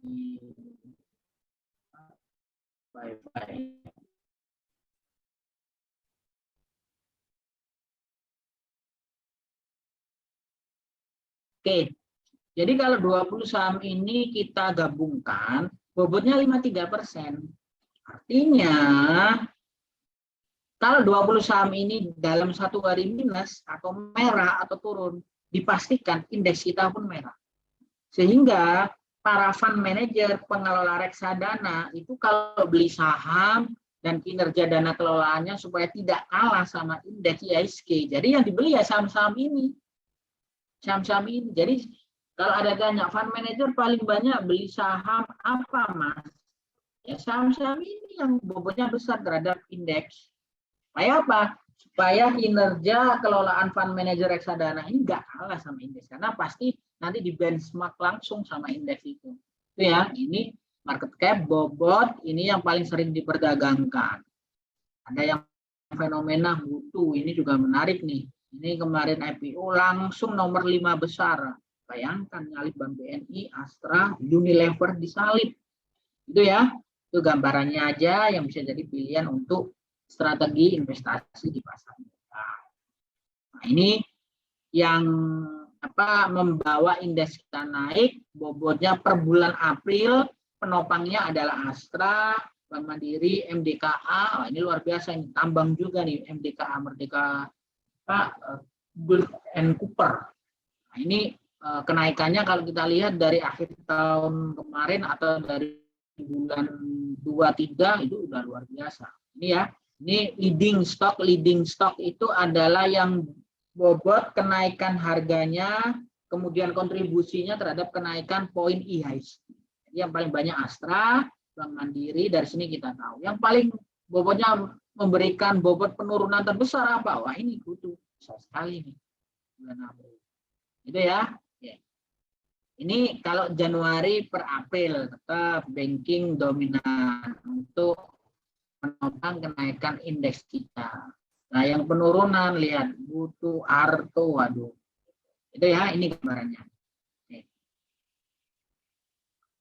di Wi-Fi. Oke, jadi kalau 20 saham ini kita gabungkan, bobotnya 53%. Artinya, kalau 20 saham ini dalam satu hari minus atau merah atau turun, dipastikan indeks kita pun merah. Sehingga para fund manager, pengelola reksadana itu kalau beli saham dan kinerja dana kelolaannya supaya tidak kalah sama indeks IHSG. Jadi yang dibeli ya saham-saham ini. Saham-saham ini. Jadi kalau ada tanya fund manager paling banyak beli saham apa, Mas? Ya saham-saham ini yang bobotnya besar terhadap indeks. Supaya apa? Supaya kinerja kelolaan fund manager reksadana ini nggak kalah sama indeks. Karena pasti nanti di benchmark langsung sama indeks itu. Itu ya, ini market cap, bobot, ini yang paling sering diperdagangkan. Ada yang fenomena mutu, ini juga menarik nih. Ini kemarin IPO langsung nomor 5 besar. Bayangkan nyalip Bank BNI, Astra, Unilever disalip. Itu ya, itu gambarannya aja yang bisa jadi pilihan untuk strategi investasi di pasar modal. Nah, ini yang membawa indeks kita naik, bobotnya per bulan April, penopangnya adalah Astra, Bank Mandiri, MDKA. Oh, ini luar biasa, ini tambang juga nih MDKA, Merdeka Gold and Copper. Nah, ini kenaikannya kalau kita lihat dari akhir tahun kemarin atau dari bulan 2-3 itu udah luar biasa. Ini ya, ini leading stock itu adalah yang bobot kenaikan harganya, kemudian kontribusinya terhadap kenaikan poin IHSG. Yang paling banyak Astra, Bank Mandiri, dari sini kita tahu. Yang paling bobotnya memberikan bobot penurunan terbesar apa? Wah, ini butuh besar sekali nih. Bulan April. Itu ya. Ini kalau Januari per April tetap banking dominan untuk menopang kenaikan indeks kita. Nah, yang penurunan lihat butuh Arto, waduh. Itu ya, ini gambarannya.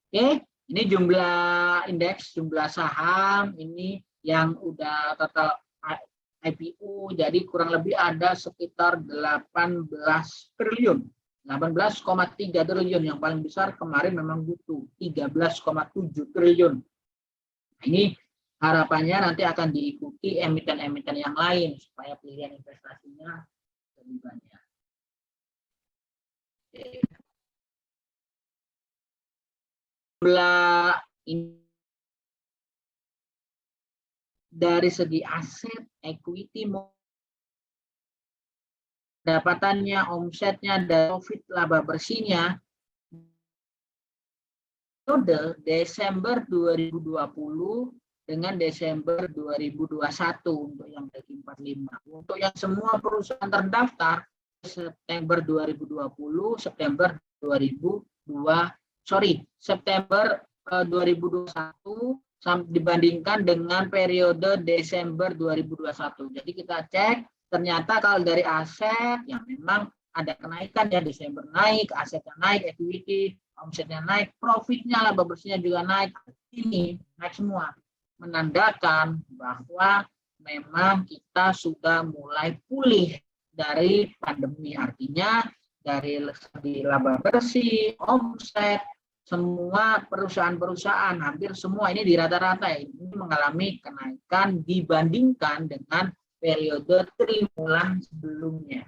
Oke, ini jumlah indeks, jumlah saham ini yang udah total IPO, jadi kurang lebih ada sekitar 18 triliun. 18,3 triliun, yang paling besar kemarin memang butuh 13,7 triliun. Nah, ini harapannya nanti akan diikuti emiten-emiten yang lain supaya pilihan investasinya lebih banyak. Jumlah dari segi aset, equity, pendapatannya, omsetnya, dan profit laba bersihnya, periode Desember 2020 dengan Desember 2021 untuk yang ranking 45. Untuk yang semua perusahaan terdaftar September 2020, September 2021 dibandingkan dengan periode Desember 2021. Jadi kita cek, ternyata kalau dari aset yang memang ada kenaikan ya, Desember naik, asetnya naik, equity, omsetnya naik, profitnya, laba bersihnya juga naik. Ini naik semua, menandakan bahwa memang kita sudah mulai pulih dari pandemi. Artinya dari laba bersih, omset, semua perusahaan-perusahaan, hampir semua ini di rata-rata ini mengalami kenaikan dibandingkan dengan periode triwulan sebelumnya.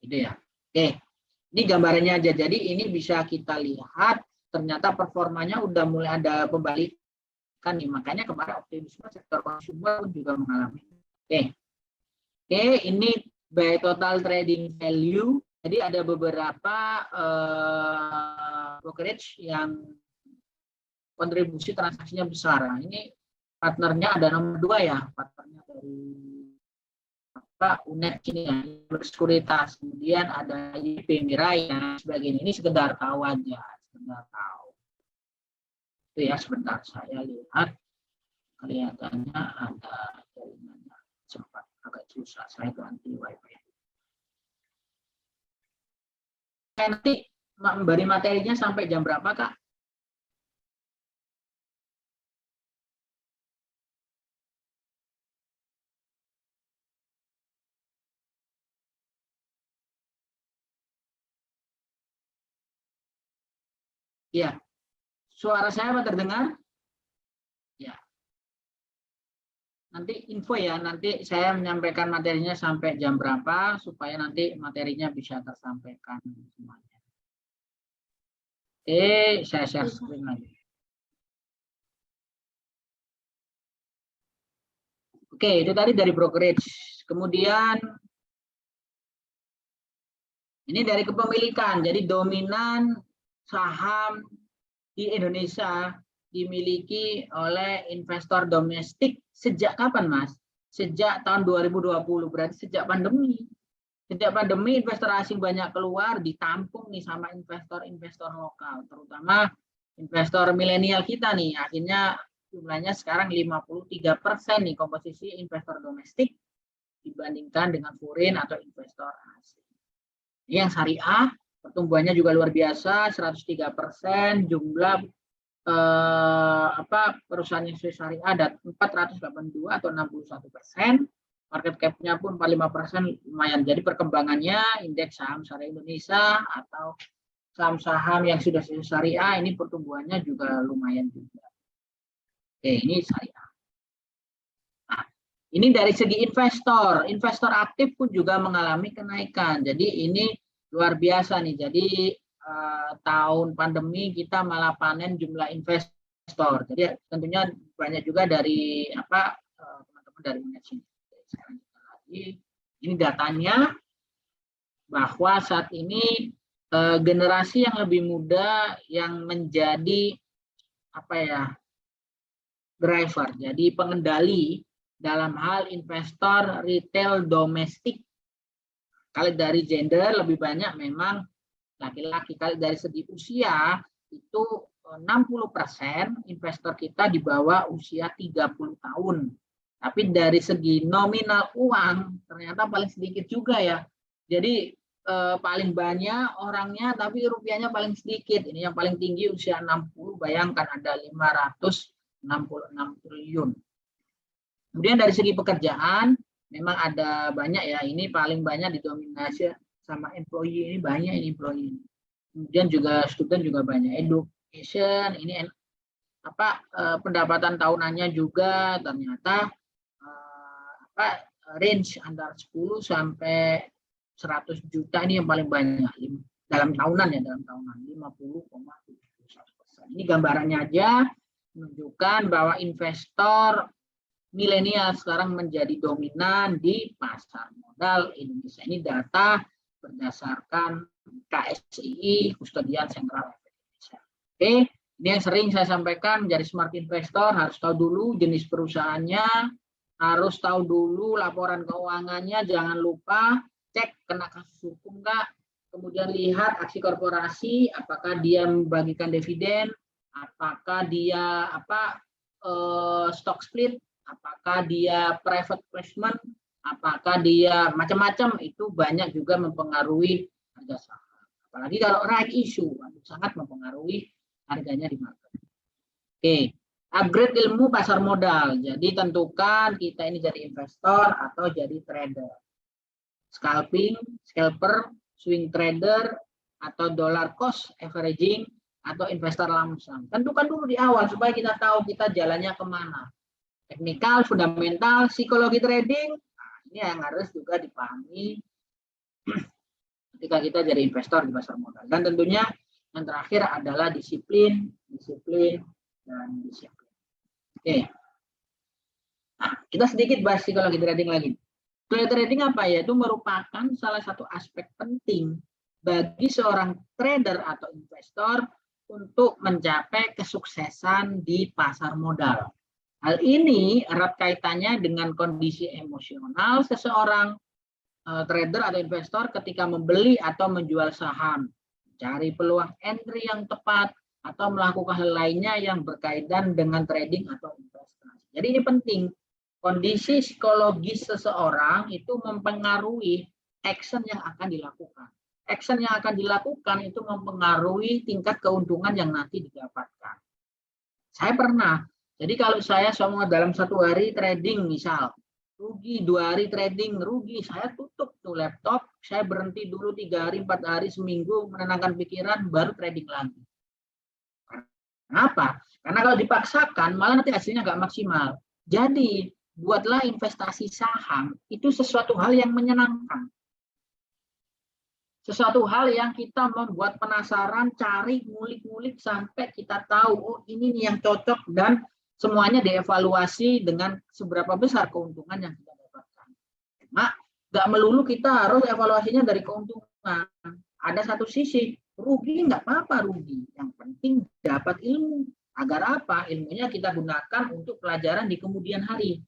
Gitu ya. Oke, ini gambarannya aja. Jadi ini bisa kita lihat ternyata performanya udah mulai ada pembalikan nih. Makanya kemarin optimisme sektor konsumer pun juga mengalami. Oke, ini by total trading value. Jadi ada beberapa brokerage yang kontribusi transaksinya besar. Nah, ini partnernya ada nomor 2 ya, partnernya dari UNED ini ya, Sekuritas. Kemudian ada YP Mirai dan sebagainya. Ini sekedar tahu aja, sekedar tahu. Itu ya, sebentar saya lihat. Kelihatannya ada jaringannya sempat agak susah. Saya ganti WiFi. Nanti memberi materinya sampai jam berapa, Kak? Ya, suara saya terdengar? Ya. Nanti info ya, nanti saya menyampaikan materinya sampai jam berapa, supaya nanti materinya bisa tersampaikan semuanya. Saya share screen lagi. Oke, itu tadi dari brokerage. Kemudian ini dari kepemilikan. Jadi dominan saham di Indonesia dimiliki oleh investor domestik sejak kapan, Mas? Sejak tahun 2020, berarti sejak pandemi. Sejak pandemi investor asing banyak keluar, ditampung nih sama investor-investor lokal, terutama investor milenial kita nih. Akhirnya jumlahnya sekarang 53% nih komposisi investor domestik dibandingkan dengan foreign atau investor asing. Ini yang syariah, pertumbuhannya juga luar biasa, 103%, jumlah perusahaan yang syariah ada 482 atau 61%, market cap-nya pun 45%, lumayan. Jadi perkembangannya indeks saham syariah Indonesia atau saham-saham yang sudah syariah ini pertumbuhannya juga lumayan juga. Oke, ini syariah. Nah, ini dari segi investor aktif pun juga mengalami kenaikan. Jadi ini luar biasa nih. Jadi tahun pandemi kita malah panen jumlah investor. Jadi tentunya banyak juga dari teman-teman dari manajemen. Ini datanya bahwa saat ini generasi yang lebih muda yang menjadi driver, jadi pengendali dalam hal investor retail domestik. Kalau dari gender lebih banyak memang laki-laki. Kalau dari segi usia itu 60% investor kita di bawah usia 30 tahun. Tapi dari segi nominal uang ternyata paling sedikit juga ya. Jadi paling banyak orangnya tapi rupiahnya paling sedikit. Ini yang paling tinggi usia 60, bayangkan ada 566 triliun. Kemudian dari segi pekerjaan memang ada banyak ya. Ini paling banyak didominasi sama employee, ini banyak ini employee. Kemudian juga student juga banyak. Education ini pendapatan tahunannya juga ternyata range antara 10 sampai 100 juta ini yang paling banyak dalam tahunan ya, dalam tahunan 50,71%. Ini gambarannya aja menunjukkan bahwa investor milenial sekarang menjadi dominan di pasar modal Indonesia. Ini data berdasarkan KSI, Kustodian Sentral Indonesia. Oke, ini yang sering saya sampaikan, menjadi smart investor harus tahu dulu jenis perusahaannya, harus tahu dulu laporan keuangannya, jangan lupa cek kena kasus hukum nggak, kemudian lihat aksi korporasi, apakah dia membagikan dividen, apakah dia stock split, apakah dia private placement, apakah dia macam-macam, itu banyak juga mempengaruhi harga saham. Apalagi kalau right issue, sangat mempengaruhi harganya di market. Oke, upgrade ilmu pasar modal. Jadi tentukan kita ini jadi investor atau jadi trader. Scalping, scalper, swing trader, atau dollar cost averaging, atau investor lump sum. Tentukan dulu di awal supaya kita tahu kita jalannya kemana. Teknikal, fundamental, psikologi trading, nah, ini yang harus juga dipahami ketika kita jadi investor di pasar modal. Dan tentunya yang terakhir adalah disiplin, dan disiplin. Oke. Nah, kita sedikit bahas psikologi trading lagi. Psikologi trading apa ya? Itu merupakan salah satu aspek penting bagi seorang trader atau investor untuk mencapai kesuksesan di pasar modal. Hal ini erat kaitannya dengan kondisi emosional seseorang trader atau investor ketika membeli atau menjual saham, cari peluang entry yang tepat, atau melakukan hal lainnya yang berkaitan dengan trading atau investasi. Jadi ini penting. Kondisi psikologis seseorang itu mempengaruhi action yang akan dilakukan. Action yang akan dilakukan itu mempengaruhi tingkat keuntungan yang nanti didapatkan. Saya pernah. Jadi kalau saya semua dalam 1 hari trading misal, rugi 2 hari trading, rugi, saya tutup tuh laptop, saya berhenti dulu 3 hari, 4 hari, seminggu, menenangkan pikiran, baru trading lagi. Kenapa? Karena kalau dipaksakan, malah nanti hasilnya nggak maksimal. Jadi, buatlah investasi saham, itu sesuatu hal yang menyenangkan. Sesuatu hal yang kita membuat penasaran, cari, ngulik-ngulik, sampai kita tahu, oh ini nih yang cocok, dan semuanya dievaluasi dengan seberapa besar keuntungan yang kita dapatkan. Nah, nggak melulu kita harus evaluasinya dari keuntungan. Ada satu sisi, rugi nggak apa-apa rugi. Yang penting dapat ilmu. Agar apa? Ilmunya kita gunakan untuk pelajaran di kemudian hari.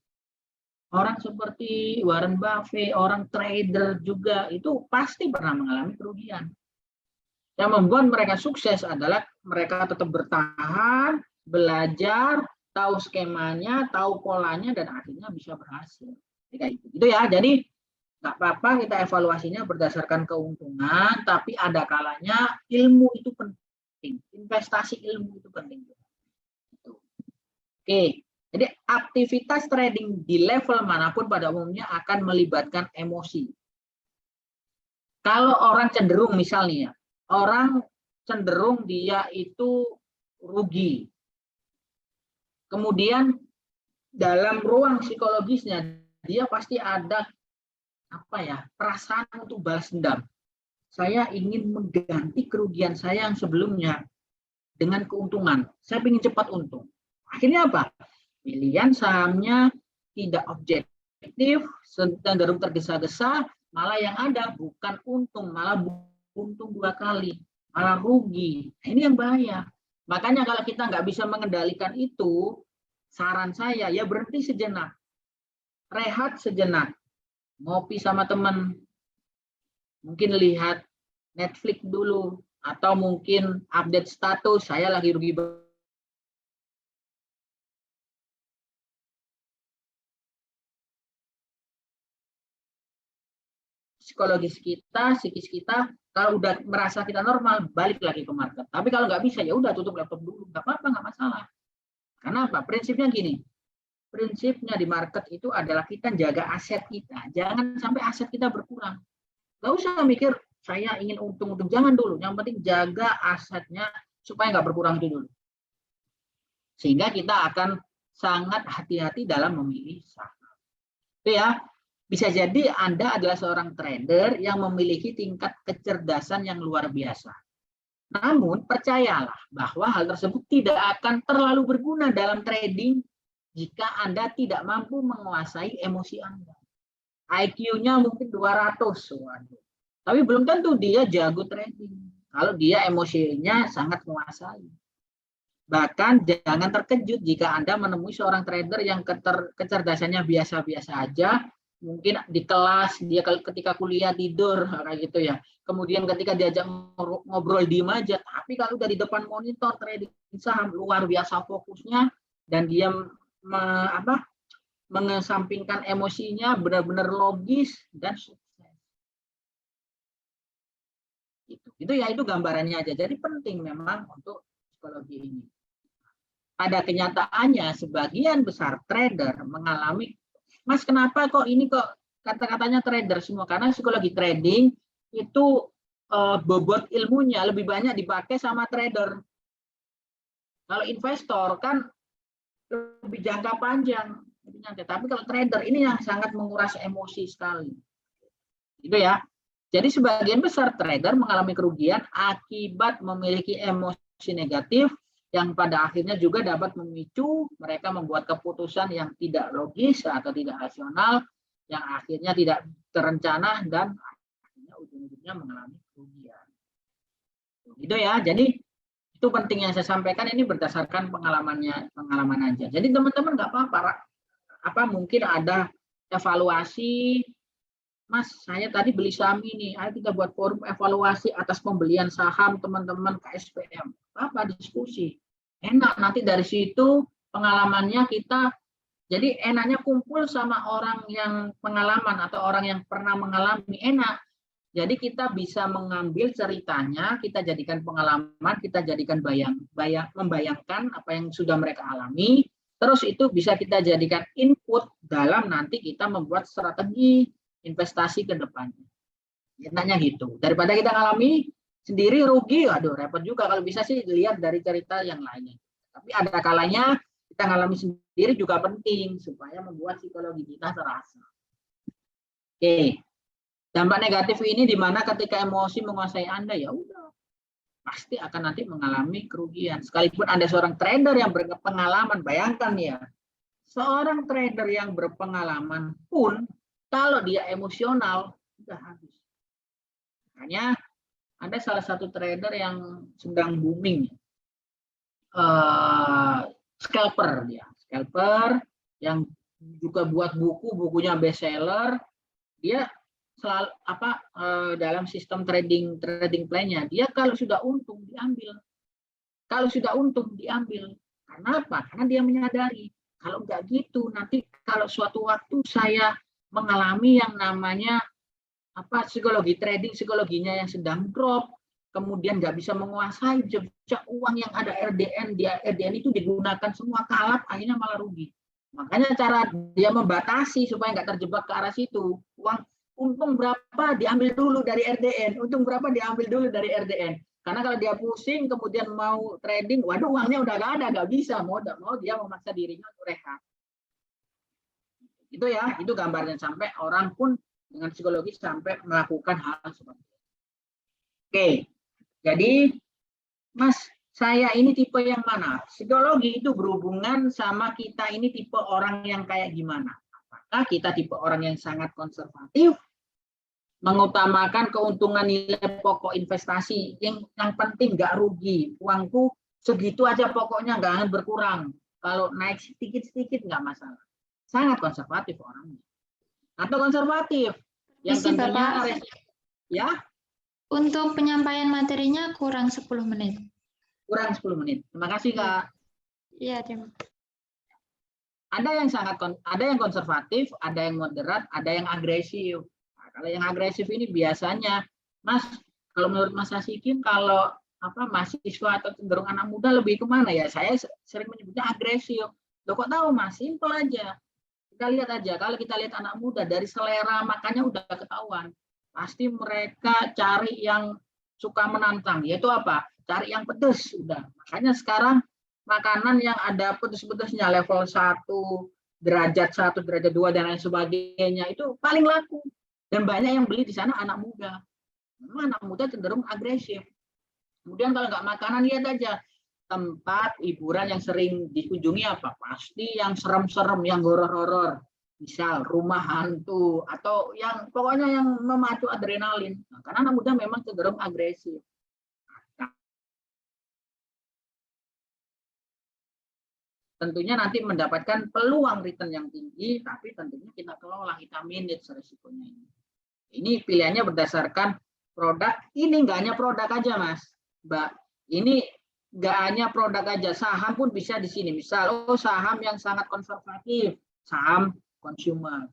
Orang seperti Warren Buffett, orang trader juga, itu pasti pernah mengalami kerugian. Yang membuat mereka sukses adalah mereka tetap bertahan, belajar, tahu skemanya, tahu polanya, dan akhirnya bisa berhasil. Kayak gitu ya. Jadi nggak apa-apa kita evaluasinya berdasarkan keuntungan, tapi ada kalanya ilmu itu penting. Investasi ilmu itu penting. Oke, jadi aktivitas trading di level manapun pada umumnya akan melibatkan emosi. Kalau orang cenderung misalnya, orang cenderung dia itu rugi. Kemudian dalam ruang psikologisnya dia pasti ada perasaan untuk balas dendam. Saya ingin mengganti kerugian saya yang sebelumnya dengan keuntungan. Saya ingin cepat untung. Akhirnya apa? Pilihan sahamnya tidak objektif, cenderung tergesa-gesa, malah yang ada bukan untung, malah untung 2 kali, malah rugi. Nah, ini yang bahaya. Makanya kalau kita nggak bisa mengendalikan itu, saran saya ya berhenti sejenak, rehat sejenak, ngopi sama teman, mungkin lihat Netflix dulu, atau mungkin update status, saya lagi rugi. Psikologis kita, psikis kita, kalau udah merasa kita normal, balik lagi ke market. Tapi kalau nggak bisa, ya udah tutup laptop dulu, nggak apa-apa, nggak masalah. Karena apa? Prinsipnya gini, prinsipnya di market itu adalah kita jaga aset kita, jangan sampai aset kita berkurang. Nggak usah mikir saya ingin untung, jangan dulu. Yang penting jaga asetnya supaya nggak berkurang itu dulu. Sehingga kita akan sangat hati-hati dalam memilih saham. Itu ya. Bisa jadi Anda adalah seorang trader yang memiliki tingkat kecerdasan yang luar biasa. Namun percayalah bahwa hal tersebut tidak akan terlalu berguna dalam trading jika Anda tidak mampu menguasai emosi Anda. IQ-nya mungkin 200, waduh. Tapi belum tentu dia jago trading. Kalau dia emosinya sangat menguasai. Bahkan jangan terkejut jika Anda menemui seorang trader yang kecerdasannya biasa-biasa aja. Mungkin di kelas dia ketika kuliah tidur kayak gitu ya. Kemudian ketika diajak ngobrol diem aja, tapi kalau udah di depan monitor trading saham luar biasa fokusnya, dan dia mengesampingkan emosinya, benar-benar logis dan sukses. Itu ya, itu gambarannya aja. Jadi penting memang untuk psikologi ini. Pada kenyataannya sebagian besar trader mengalami, Mas, kenapa kok ini kok kata-katanya trader semua? Karena psikologi trading itu bobot ilmunya lebih banyak dipakai sama trader. Kalau investor kan lebih jangka panjang, tapi kalau trader ini yang sangat menguras emosi sekali, gitu ya. Jadi sebagian besar trader mengalami kerugian akibat memiliki emosi negatif yang pada akhirnya juga dapat memicu mereka membuat keputusan yang tidak logis atau tidak rasional, yang akhirnya tidak terencana dan akhirnya ujung-ujungnya mengalami kerugian. Gitu ya. Jadi itu penting yang saya sampaikan, ini berdasarkan pengalaman aja. Jadi teman-teman nggak apa mungkin ada evaluasi, Mas, saya tadi beli saham ini, ayo kita buat forum evaluasi atas pembelian saham teman-teman KSPM. Apa diskusi? Enak, nanti dari situ pengalamannya kita, jadi enaknya kumpul sama orang yang pengalaman atau orang yang pernah mengalami, enak. Jadi kita bisa mengambil ceritanya, kita jadikan pengalaman, kita jadikan membayangkan apa yang sudah mereka alami, terus itu bisa kita jadikan input dalam nanti kita membuat strategi investasi ke depannya. Enaknya gitu. Daripada kita ngalami sendiri rugi, aduh repot juga. Kalau bisa sih lihat dari cerita yang lainnya. Tapi ada kalanya kita ngalami sendiri juga penting supaya membuat psikologi kita terasa. Oke. Dampak negatif ini di mana ketika emosi menguasai Anda, ya udah pasti akan nanti mengalami kerugian. Sekalipun Anda seorang trader yang berpengalaman, bayangkan ya, seorang trader yang berpengalaman pun kalau dia emosional udah habis. Makanya ada salah satu trader yang sedang booming, scalper dia, scalper yang juga buat bukunya bestseller. Dia selalu dalam sistem trading plan-nya, dia kalau sudah untung diambil. Kalau sudah untung diambil. Karena apa? Karena dia menyadari kalau nggak gitu nanti kalau suatu waktu saya mengalami yang namanya psikologi trading, psikologinya yang sedang drop, kemudian nggak bisa menguasai jejak uang yang ada RDN, RDN itu digunakan semua kalap, akhirnya malah rugi. Makanya cara dia membatasi supaya nggak terjebak ke arah situ, uang untung berapa diambil dulu dari RDN, untung berapa diambil dulu dari RDN. Karena kalau dia pusing kemudian mau trading, waduh uangnya udah nggak ada, nggak bisa, mau dia memaksa dirinya untuk rehat. Itu ya, itu gambarnya sampai orang pun dengan psikologis sampai melakukan hal seperti itu. Oke, jadi Mas, saya ini tipe yang mana? Psikologi itu berhubungan sama kita ini tipe orang yang kayak gimana? Apakah kita tipe orang yang sangat konservatif, mengutamakan keuntungan nilai pokok investasi, yang penting nggak rugi, uangku segitu aja pokoknya nggak akan berkurang, kalau naik sedikit-sedikit nggak masalah. Sangat konservatif orangnya. Atau konservatif yang tentunya ya. Untuk penyampaian materinya kurang 10 menit. Kurang 10 menit. Terima kasih, Kak. Iya, terima kasih. Ada yang konservatif, ada yang moderat, ada yang agresif. Nah, kalau yang agresif ini biasanya, Mas, kalau menurut Mas Asikin, kalau mahasiswa atau cenderung anak muda lebih kemana ya? Saya sering menyebutnya agresif. Loh, kok tahu, Mas? Simpel aja. Kita lihat aja, kalau kita lihat anak muda dari selera makannya udah ketahuan. Pasti mereka cari yang suka menantang, yaitu apa? Cari yang pedas, udah. Makanya sekarang makanan yang ada pedas-pedasnya level 1, derajat 1, derajat 2 dan lain sebagainya itu paling laku. Dan banyak yang beli di sana anak muda. Memang anak muda cenderung agresif. Kemudian kalau nggak makanan, lihat aja tempat hiburan yang sering dikunjungi apa? Pasti yang serem-serem, yang horor-horor. Misal rumah hantu atau yang pokoknya yang memacu adrenalin. Nah, karena anak muda memang cenderung agresif. Tentunya nanti mendapatkan peluang return yang tinggi, tapi tentunya kita kelola, kita manage resikonya ini. Ini pilihannya berdasarkan produk. Ini nggak hanya produk aja, Mas, Mbak. Ini nggak hanya produk aja, saham pun bisa di sini. Misal, saham yang sangat konservatif, saham konsumer.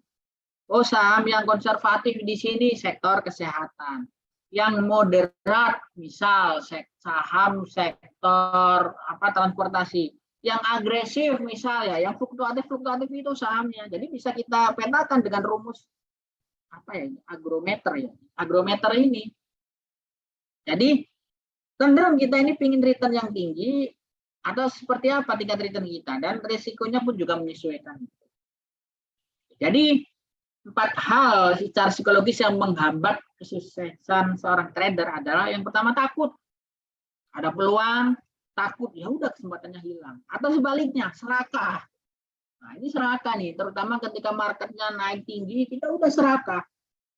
Saham yang konservatif di sini sektor kesehatan. Yang moderat, misal saham sektor transportasi. Yang agresif misalnya, yang fluktuatif itu sahamnya. Jadi bisa kita petakan dengan rumus agrometer ya. Agrometer ini. Jadi cenderung kita ini pingin return yang tinggi, atau seperti apa tingkat return kita, dan risikonya pun juga menyesuaikan. Jadi 4 hal secara psikologis yang menghambat kesuksesan seorang trader adalah yang pertama takut. Ada peluang, takut, ya udah kesempatannya hilang. Atau sebaliknya, serakah. Nah, ini serakah nih, terutama ketika marketnya naik tinggi, kita udah serakah.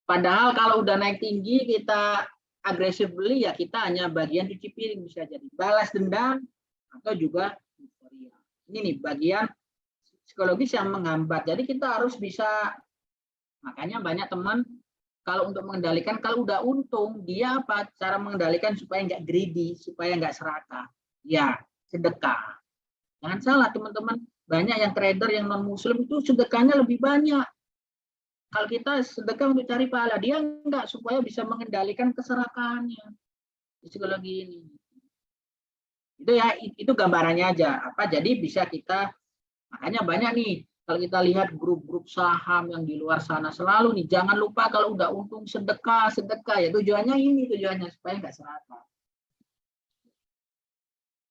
Padahal kalau udah naik tinggi, kita agresif beli, ya kita hanya bagian cuci piring, bisa jadi balas dendam, atau juga euforia. Ini nih bagian psikologis yang menghambat. Jadi kita harus bisa, makanya banyak teman, kalau untuk mengendalikan, kalau udah untung, dia apa? Cara mengendalikan supaya nggak greedy, supaya nggak serakah. Ya, sedekah. Jangan salah teman-teman, banyak yang trader yang non-muslim itu sedekahnya lebih banyak. Kalau kita sedekah untuk cari pahala, dia enggak, supaya bisa mengendalikan keserakahannya. Psikologi ini. Itu ya, itu gambarannya aja. Apa? Jadi bisa kita, makanya banyak nih, kalau kita lihat grup-grup saham yang di luar sana selalu nih, jangan lupa kalau udah untung sedekah, ya tujuannya ini, tujuannya supaya nggak serakah.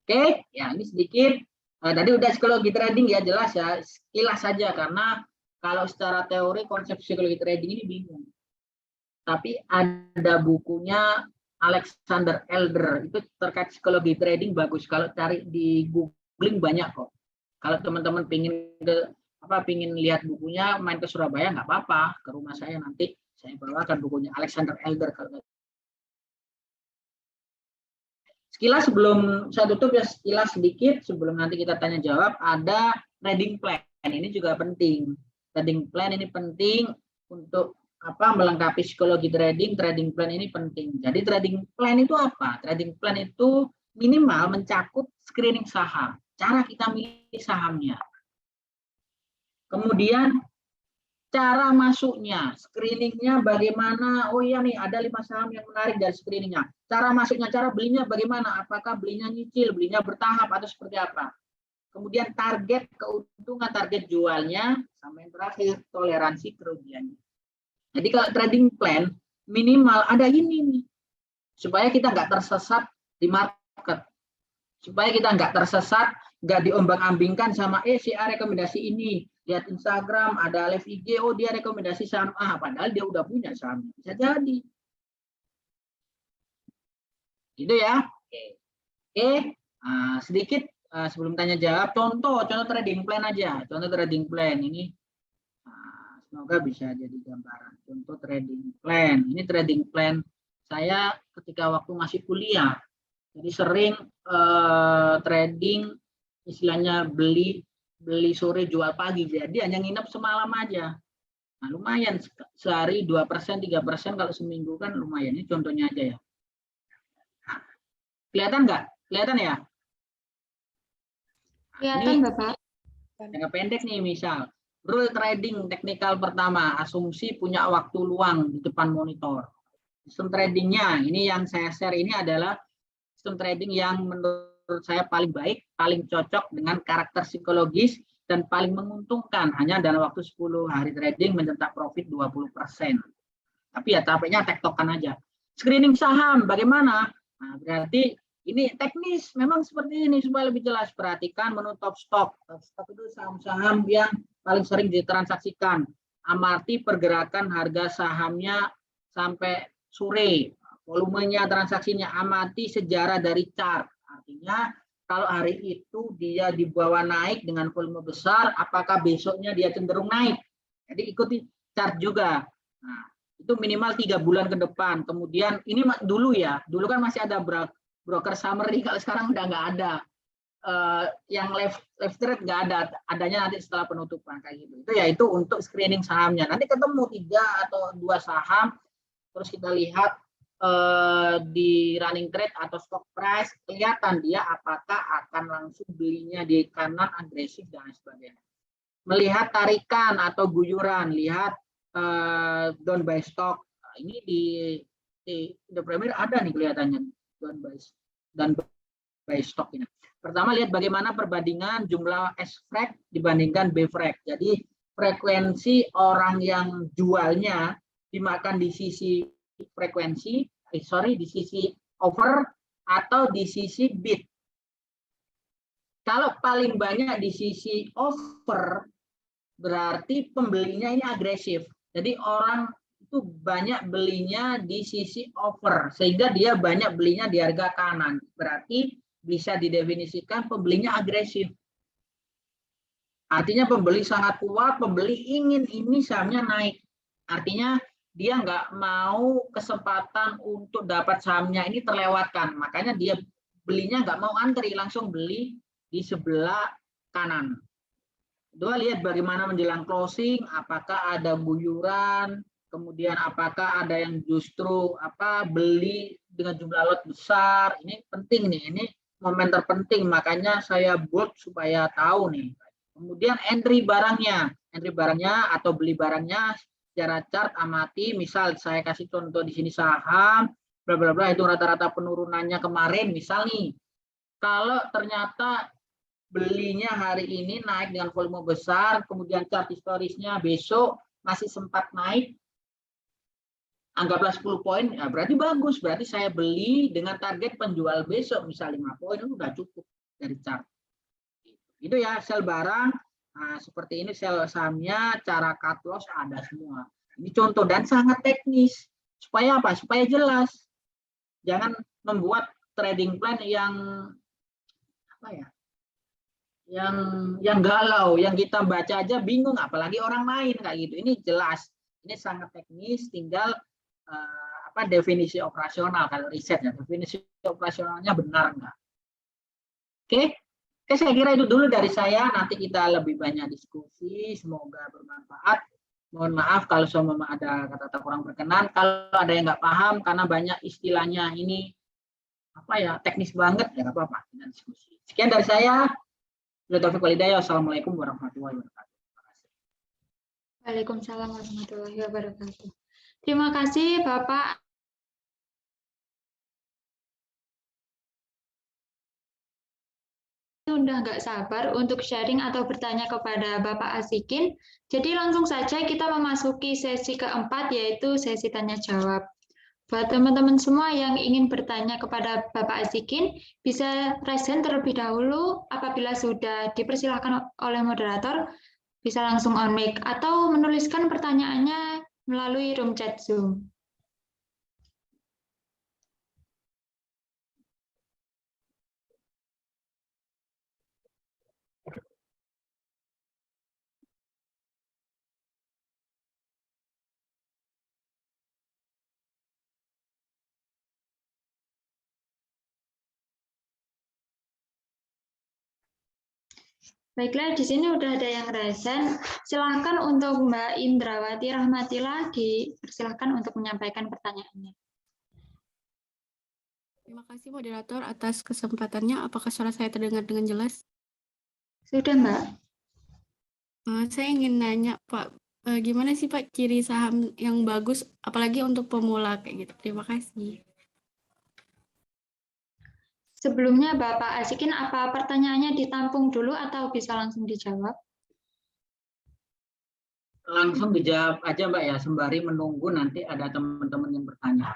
Oke, ya ini sedikit. Tadi udah psikologi trading ya, jelas ya, sekilas saja, karena kalau secara teori konsep psikologi trading ini bingung. Tapi ada bukunya Alexander Elder, itu terkait psikologi trading bagus. Kalau cari di googling banyak kok. Kalau teman-teman pingin lihat bukunya, main ke Surabaya nggak apa-apa, ke rumah saya nanti saya bawakan bukunya Alexander Elder. Sekilas sebelum saya tutup ya, sekilas sedikit sebelum nanti kita tanya jawab, ada trading plan. Ini juga penting. Trading plan ini penting untuk apa? Melengkapi psikologi trading. Trading plan ini penting. Jadi trading plan itu apa? Trading plan itu minimal mencakup screening saham, cara kita milih sahamnya. Kemudian cara masuknya, screeningnya bagaimana? Oh iya nih, ada 5 saham yang menarik dari screeningnya. Cara masuknya, cara belinya bagaimana? Apakah belinya nyicil, belinya bertahap, atau seperti apa? Kemudian target keuntungan, target jualnya, sama yang terakhir toleransi kerugiannya. Jadi kalau trading plan minimal ada ini nih, supaya kita nggak tersesat di market, supaya kita nggak tersesat, nggak diombang-ambingkan sama si A rekomendasi ini. Lihat Instagram, ada live IG, oh dia rekomendasi saham A, padahal dia udah punya saham. Bisa jadi. Gitu ya. Oke. Sedikit sebelum tanya jawab, contoh trading plan aja. Contoh trading plan ini semoga bisa jadi gambaran. Contoh trading plan. Ini trading plan saya ketika waktu masih kuliah. Jadi sering trading, istilahnya beli sore jual pagi, jadi hanya nginep semalam aja. Nah, lumayan sehari 2%, 3% kalau seminggu kan lumayan. Ini contohnya aja ya. Kelihatan nggak? Kelihatan ya? Kelihatan Bapak. Jangka pendek nih, misal rule trading teknikal pertama, asumsi punya waktu luang di depan monitor. Sistem tradingnya ini yang saya share ini adalah sistem trading yang menurut saya paling baik, paling cocok dengan karakter psikologis, dan paling menguntungkan hanya dalam waktu 10 hari trading mencetak profit 20%. Tapi ya capeknya tektokan aja. Screening saham bagaimana? Nah, berarti ini teknis, memang seperti ini supaya lebih jelas. Perhatikan menu top stock. Top stock itu saham-saham yang paling sering ditransaksikan. Amati pergerakan harga sahamnya sampai sore. Volumenya, transaksinya, amati sejarah dari chart. Artinya kalau hari itu dia dibawa naik dengan volume besar, apakah besoknya dia cenderung naik? Jadi ikuti chart juga. Nah, itu minimal 3 bulan ke depan. Kemudian ini dulu ya, dulu kan masih ada broker summary, kalau sekarang udah nggak ada. Yang left trade nggak ada, adanya nanti setelah penutupan kayak gitu. Itu ya itu untuk screening sahamnya. Nanti ketemu 3 atau 2 saham, terus kita lihat di running trade atau stock price, kelihatan dia apakah akan langsung belinya di kanan agresif dan sebagainya. Melihat tarikan atau guyuran, lihat down buy stock. Nah, ini di The Premier ada nih kelihatannya down buy stock ini. Pertama lihat bagaimana perbandingan jumlah S-frag dibandingkan B-frag. Jadi frekuensi orang yang jualnya dimakan di sisi frekuensi, di sisi over atau di sisi bid. Kalau paling banyak di sisi over, berarti pembelinya ini agresif. Jadi orang itu banyak belinya di sisi over, sehingga dia banyak belinya di harga kanan. Berarti bisa didefinisikan pembelinya agresif. Artinya pembeli sangat kuat, pembeli ingin ini sahamnya naik. Artinya dia nggak mau kesempatan untuk dapat sahamnya ini terlewatkan. Makanya dia belinya nggak mau antri, langsung beli di sebelah kanan. Kedua, lihat bagaimana menjelang closing, apakah ada guyuran, kemudian apakah ada yang justru beli dengan jumlah lot besar. Ini penting nih, ini momen terpenting, makanya saya buat supaya tahu nih. Kemudian entry barangnya atau beli barangnya secara chart amati. Misal saya kasih contoh di sini saham, bla bla bla, itu rata-rata penurunannya kemarin. Misal nih, kalau ternyata belinya hari ini naik dengan volume besar, kemudian chart historisnya besok masih sempat naik, anggaplah 10 poin, ya berarti bagus. Berarti saya beli dengan target penjual besok, misal 5 poin, itu sudah cukup dari chart. Itu ya, sell barang, nah, seperti ini sell sahamnya, cara cut loss ada semua. Ini contoh dan sangat teknis. Supaya apa? Supaya jelas. Jangan membuat trading plan yang yang galau, yang kita baca aja bingung, apalagi orang lain kayak gitu. Ini jelas, ini sangat teknis, tinggal definisi operasional. Kalau riset ya, definisi operasionalnya benar nggak? Oke, saya kira itu dulu dari saya. Nanti kita lebih banyak diskusi, semoga bermanfaat. Mohon maaf kalau semua ada kata-kata kurang berkenan, kalau ada yang nggak paham karena banyak istilahnya ini teknis banget, ya nggak apa-apa, kita diskusi. Sekian dari saya. Assalamualaikum warahmatullahi wabarakatuh. Waalaikumsalam warahmatullahi wabarakatuh. Terima kasih Bapak. Sudah nggak sabar untuk sharing atau bertanya kepada Bapak Asikin. Jadi langsung saja kita memasuki sesi keempat, yaitu sesi tanya jawab. Buat teman-teman semua yang ingin bertanya kepada Bapak Asikin, bisa raise hand terlebih dahulu. Apabila sudah dipersilakan oleh moderator, bisa langsung on mic atau menuliskan pertanyaannya melalui room chat Zoom. Baiklah, di sini udah ada yang resen. Silahkan untuk Mbak Indrawati Rahmatila, dipersilahkan untuk menyampaikan pertanyaannya. Terima kasih moderator atas kesempatannya. Apakah suara saya terdengar dengan jelas? Sudah, Mbak. Saya ingin nanya, Pak, gimana sih Pak ciri saham yang bagus, apalagi untuk pemula kayak gitu? Terima kasih. Sebelumnya Bapak Asikin, apa pertanyaannya ditampung dulu atau bisa langsung dijawab? Langsung dijawab aja Mbak ya, sembari menunggu nanti ada teman-teman yang bertanya.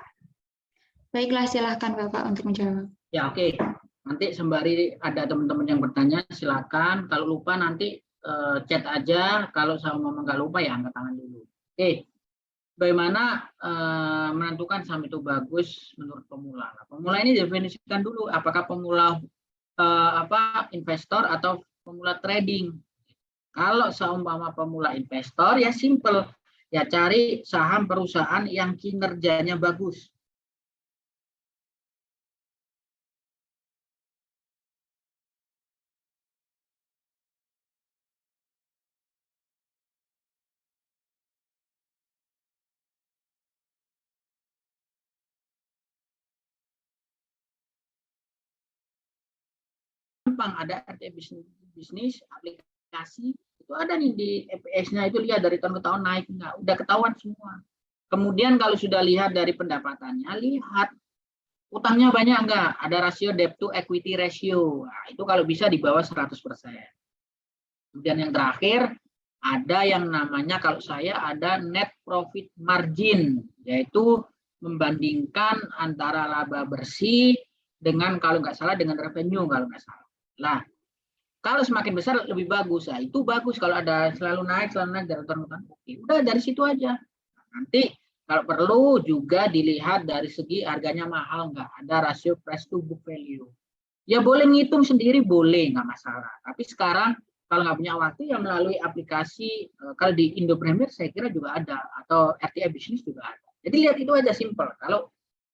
Baiklah, silahkan Bapak untuk menjawab. Ya oke. Nanti sembari ada teman-teman yang bertanya, silakan. Kalau lupa nanti chat aja. Kalau sama nggak lupa ya angkat tangan dulu. Oke. Bagaimana menentukan saham itu bagus menurut pemula? Nah, pemula ini definisikan dulu apakah pemula investor atau pemula trading. Kalau seumpama pemula investor ya simple, ya cari saham perusahaan yang kinerjanya bagus. Ada RT bisnis aplikasi itu ada nih di EPS-nya, itu lihat dari tahun ke tahun naik nggak, udah ketahuan semua. Kemudian kalau sudah lihat dari pendapatannya, lihat utangnya banyak nggak, ada rasio debt to equity ratio, nah, itu kalau bisa di bawah 100%. Kemudian yang terakhir ada yang namanya, kalau saya ada net profit margin, yaitu membandingkan antara laba bersih dengan, kalau nggak salah, dengan revenue kalau nggak salah. Nah, Kalau semakin besar lebih bagus. Nah, itu bagus kalau ada selalu naik dari tahun. Oke, udah dari situ aja. Nanti kalau perlu juga dilihat dari segi harganya mahal nggak, ada rasio price to book value. Ya boleh ngitung sendiri, boleh, nggak masalah. Tapi sekarang kalau nggak punya waktu ya melalui aplikasi, kalau di Indo Premier saya kira juga ada, atau RTA Business juga ada. Jadi lihat itu aja, simple.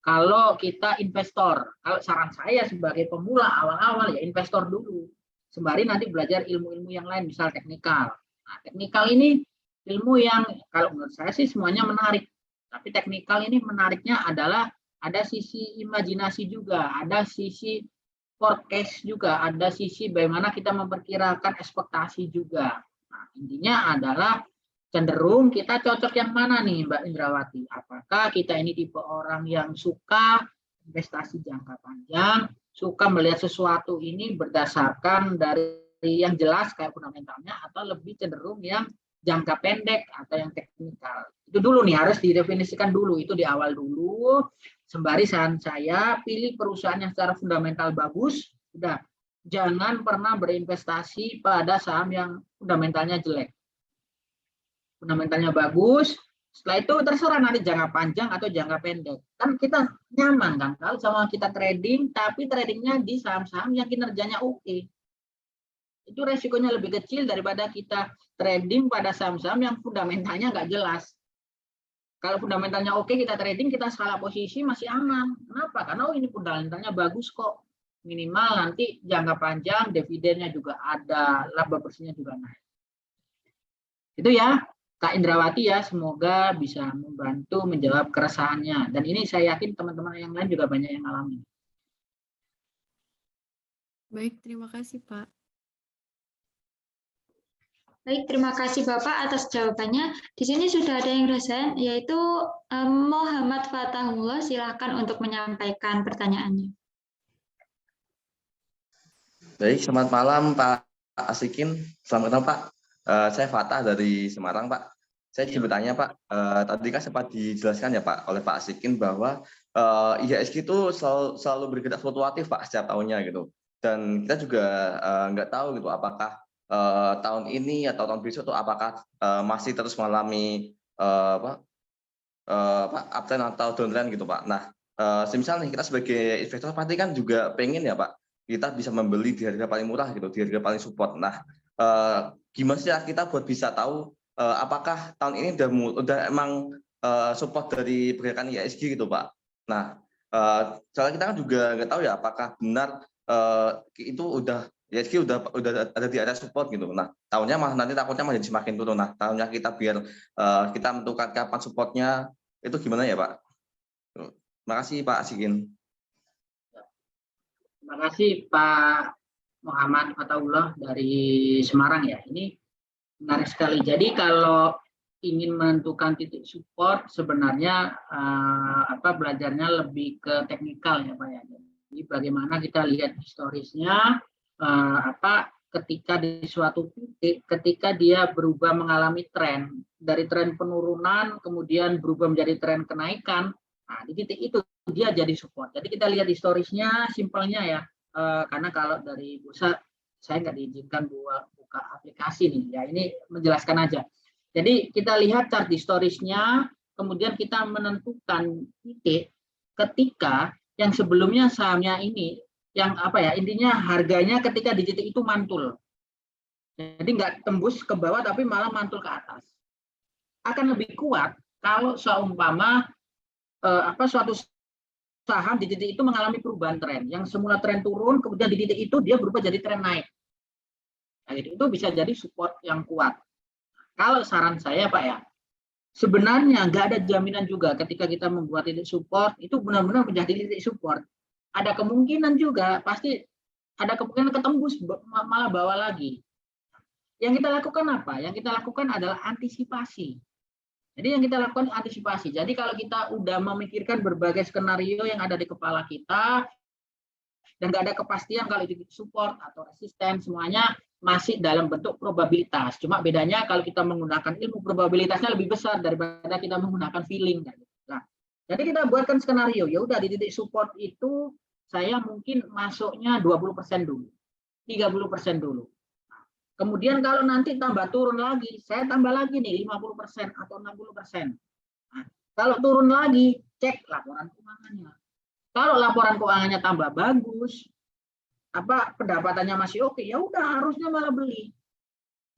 Kalau kita investor, kalau saran saya sebagai pemula awal-awal ya investor dulu. Sembari nanti belajar ilmu-ilmu yang lain, misal teknikal. Nah, teknikal ini ilmu yang kalau menurut saya sih semuanya menarik. Tapi teknikal ini menariknya adalah ada sisi imajinasi juga, ada sisi forecast juga, ada sisi bagaimana kita memperkirakan ekspektasi juga. Nah, intinya adalah cenderung kita cocok yang mana nih Mbak Indrawati? Apakah kita ini tipe orang yang suka investasi jangka panjang, suka melihat sesuatu ini berdasarkan dari yang jelas kayak fundamentalnya, atau lebih cenderung yang jangka pendek atau yang teknikal? Itu dulu nih harus didefinisikan dulu, itu di awal dulu. Sembari saran saya pilih perusahaan yang secara fundamental bagus, udah jangan pernah berinvestasi pada saham yang fundamentalnya jelek. Fundamentalnya bagus, setelah itu terserah nanti jangka panjang atau jangka pendek. Kan kita nyaman kan kalau sama kita trading, tapi tradingnya di saham-saham yang kinerjanya oke. Itu resikonya lebih kecil daripada kita trading pada saham-saham yang fundamentalnya nggak jelas. Kalau fundamentalnya oke, kita trading, kita skala posisi masih aman. Kenapa? Karena ini fundamentalnya bagus kok. Minimal nanti jangka panjang, dividennya juga ada, laba bersihnya juga naik. Itu ya, Kak Indrawati ya, semoga bisa membantu menjawab keresahannya. Dan ini saya yakin teman-teman yang lain juga banyak yang alami. Baik, terima kasih Pak. Baik, terima kasih Bapak atas jawabannya. Di sini sudah ada yang resen, yaitu Muhammad Fatahullah. Silakan untuk menyampaikan pertanyaannya. Baik, selamat malam Pak Asikin. Selamat malam Pak. Saya Fatah dari Semarang Pak. Saya ingin bertanya Pak, tadi kan sempat dijelaskan ya Pak oleh Pak Asikin bahwa IHSG itu selalu bergerak fluktuatif Pak setiap tahunnya gitu. Dan kita juga nggak tahu gitu apakah tahun ini atau tahun besok itu apakah masih terus mengalami uptrend atau downtrend gitu Pak. Nah, semisal nih kita sebagai investor pasti kan juga pengen ya Pak kita bisa membeli di harga paling murah gitu, di harga paling support. Nah, gimana sih kita buat bisa tahu apakah tahun ini udah emang support dari pergerakan IHSG gitu Pak. Nah, soalnya kita kan juga nggak tahu ya apakah benar itu udah IHSG udah ada di area support gitu. Nah, tahunnya malah nanti takutnya malah jadi semakin turun. Nah, tahunnya kita biar kita menentukan kapan supportnya itu gimana ya Pak? Terima kasih Pak Asikin. Terima kasih Pak Muhammad Fatahullah dari Semarang ya. Ini menarik sekali. Jadi kalau ingin menentukan titik support sebenarnya belajarnya lebih ke teknikal ya Pak ya. Jadi bagaimana kita lihat historisnya ketika di suatu titik, ketika dia berubah mengalami tren dari tren penurunan kemudian berubah menjadi tren kenaikan. Nah, di titik itu dia jadi support. Jadi kita lihat historisnya, simpelnya ya, karena kalau dari bursa saya nggak diizinkan buka aplikasi nih, ya ini menjelaskan aja. Jadi kita lihat chart historisnya, kemudian kita menentukan titik ketika yang sebelumnya sahamnya ini, yang intinya harganya ketika di titik itu mantul. Jadi nggak tembus ke bawah, tapi malah mantul ke atas. Akan lebih kuat kalau seumpama suatu saham di titik itu mengalami perubahan tren. Yang semula tren turun, kemudian di titik itu dia berubah jadi tren naik. Nah, itu bisa jadi support yang kuat. Kalau saran saya Pak ya, sebenarnya nggak ada jaminan juga ketika kita membuat titik support, itu benar-benar menjadi titik support. Ada kemungkinan juga, pasti ada kemungkinan ketembus, malah bawah lagi. Yang kita lakukan apa? Yang kita lakukan adalah antisipasi. Jadi yang kita lakukan antisipasi. Jadi kalau kita udah memikirkan berbagai skenario yang ada di kepala kita, dan nggak ada kepastian kalau itu support atau resisten, semuanya masih dalam bentuk probabilitas. Cuma bedanya kalau kita menggunakan ilmu probabilitasnya lebih besar daripada kita menggunakan feeling. Nah, jadi kita buatkan skenario. Ya udah di titik support itu saya mungkin masuknya 20% dulu, 30% dulu. Kemudian kalau nanti tambah turun lagi, saya tambah lagi nih 50% atau 60%. Nah, kalau turun lagi, cek laporan keuangannya. Kalau laporan keuangannya tambah bagus, pendapatannya masih oke, ya udah harusnya malah beli.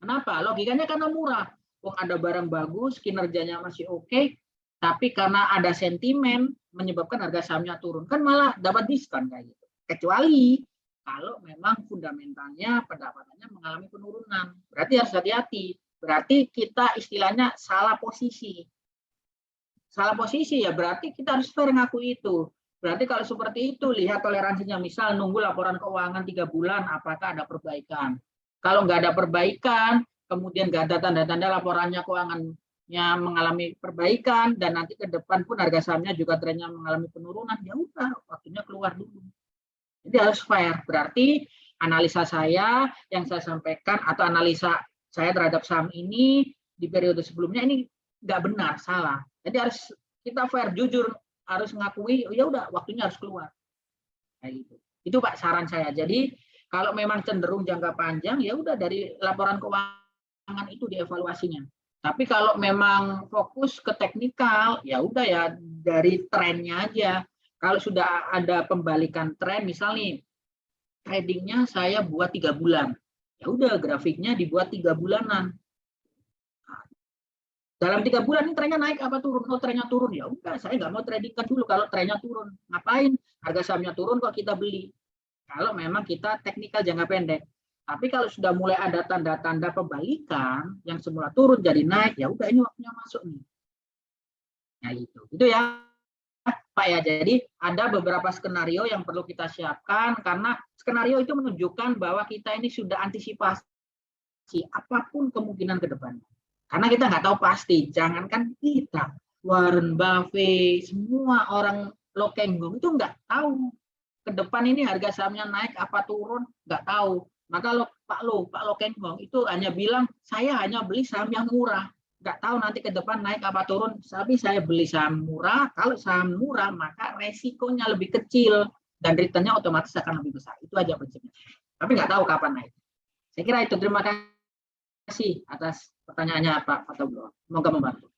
Kenapa? Logikanya karena murah. Wong ada barang bagus, kinerjanya masih oke, tapi karena ada sentimen menyebabkan harga sahamnya turun, kan malah dapat diskon kayak gitu. Kecuali kalau memang fundamentalnya pendapatannya mengalami penurunan, berarti harus hati-hati. Berarti kita istilahnya salah posisi. Salah posisi ya berarti kita harus fair ngaku itu. Berarti kalau seperti itu, lihat toleransinya. Misal nunggu laporan keuangan 3 bulan, apakah ada perbaikan. Kalau nggak ada perbaikan, kemudian nggak ada tanda-tanda laporannya keuangannya mengalami perbaikan, dan nanti ke depan pun harga sahamnya juga trennya mengalami penurunan, ya udah, waktunya keluar dulu. Jadi harus fair. Berarti analisa saya yang saya sampaikan atau analisa saya terhadap saham ini di periode sebelumnya ini nggak benar, salah. Jadi harus kita fair, jujur, harus ngakui, ya udah waktunya harus keluar. Kayak gitu. Itu Pak saran saya. Jadi kalau memang cenderung jangka panjang, ya udah dari laporan keuangan itu dievaluasinya. Tapi kalau memang fokus ke teknikal, ya udah ya dari trennya aja. Kalau sudah ada pembalikan tren, misal nih, tradingnya saya buat 3 bulan. Ya udah, grafiknya dibuat 3 bulanan. Dalam 3 bulan ini trennya naik apa turun? Oh, trennya turun. Ya udah, saya nggak mau tradingkan dulu kalau trennya turun. Ngapain? Harga sahamnya turun kok kita beli. Kalau memang kita teknikal jangka pendek. Tapi kalau sudah mulai ada tanda-tanda pembalikan, yang semula turun jadi naik, ya udah ini waktunya masuk nih. Nah gitu. Itu ya. Pak ya, jadi ada beberapa skenario yang perlu kita siapkan karena skenario itu menunjukkan bahwa kita ini sudah antisipasi apapun kemungkinan ke depan. Karena kita nggak tahu pasti, jangankan kita, Warren Buffett, semua orang Lo Keng Hong itu nggak tahu ke depan ini harga sahamnya naik apa turun, nggak tahu. Maka Pak Lo Keng Hong itu hanya bilang saya hanya beli saham yang murah. Nggak tahu nanti ke depan naik apa turun, tapi saya beli saham murah. Kalau saham murah maka resikonya lebih kecil dan returnnya otomatis akan lebih besar. Itu aja prinsipnya. Tapi nggak tahu kapan naik. Saya kira itu. Terima kasih atas pertanyaannya Pak Fatoblo. Semoga membantu.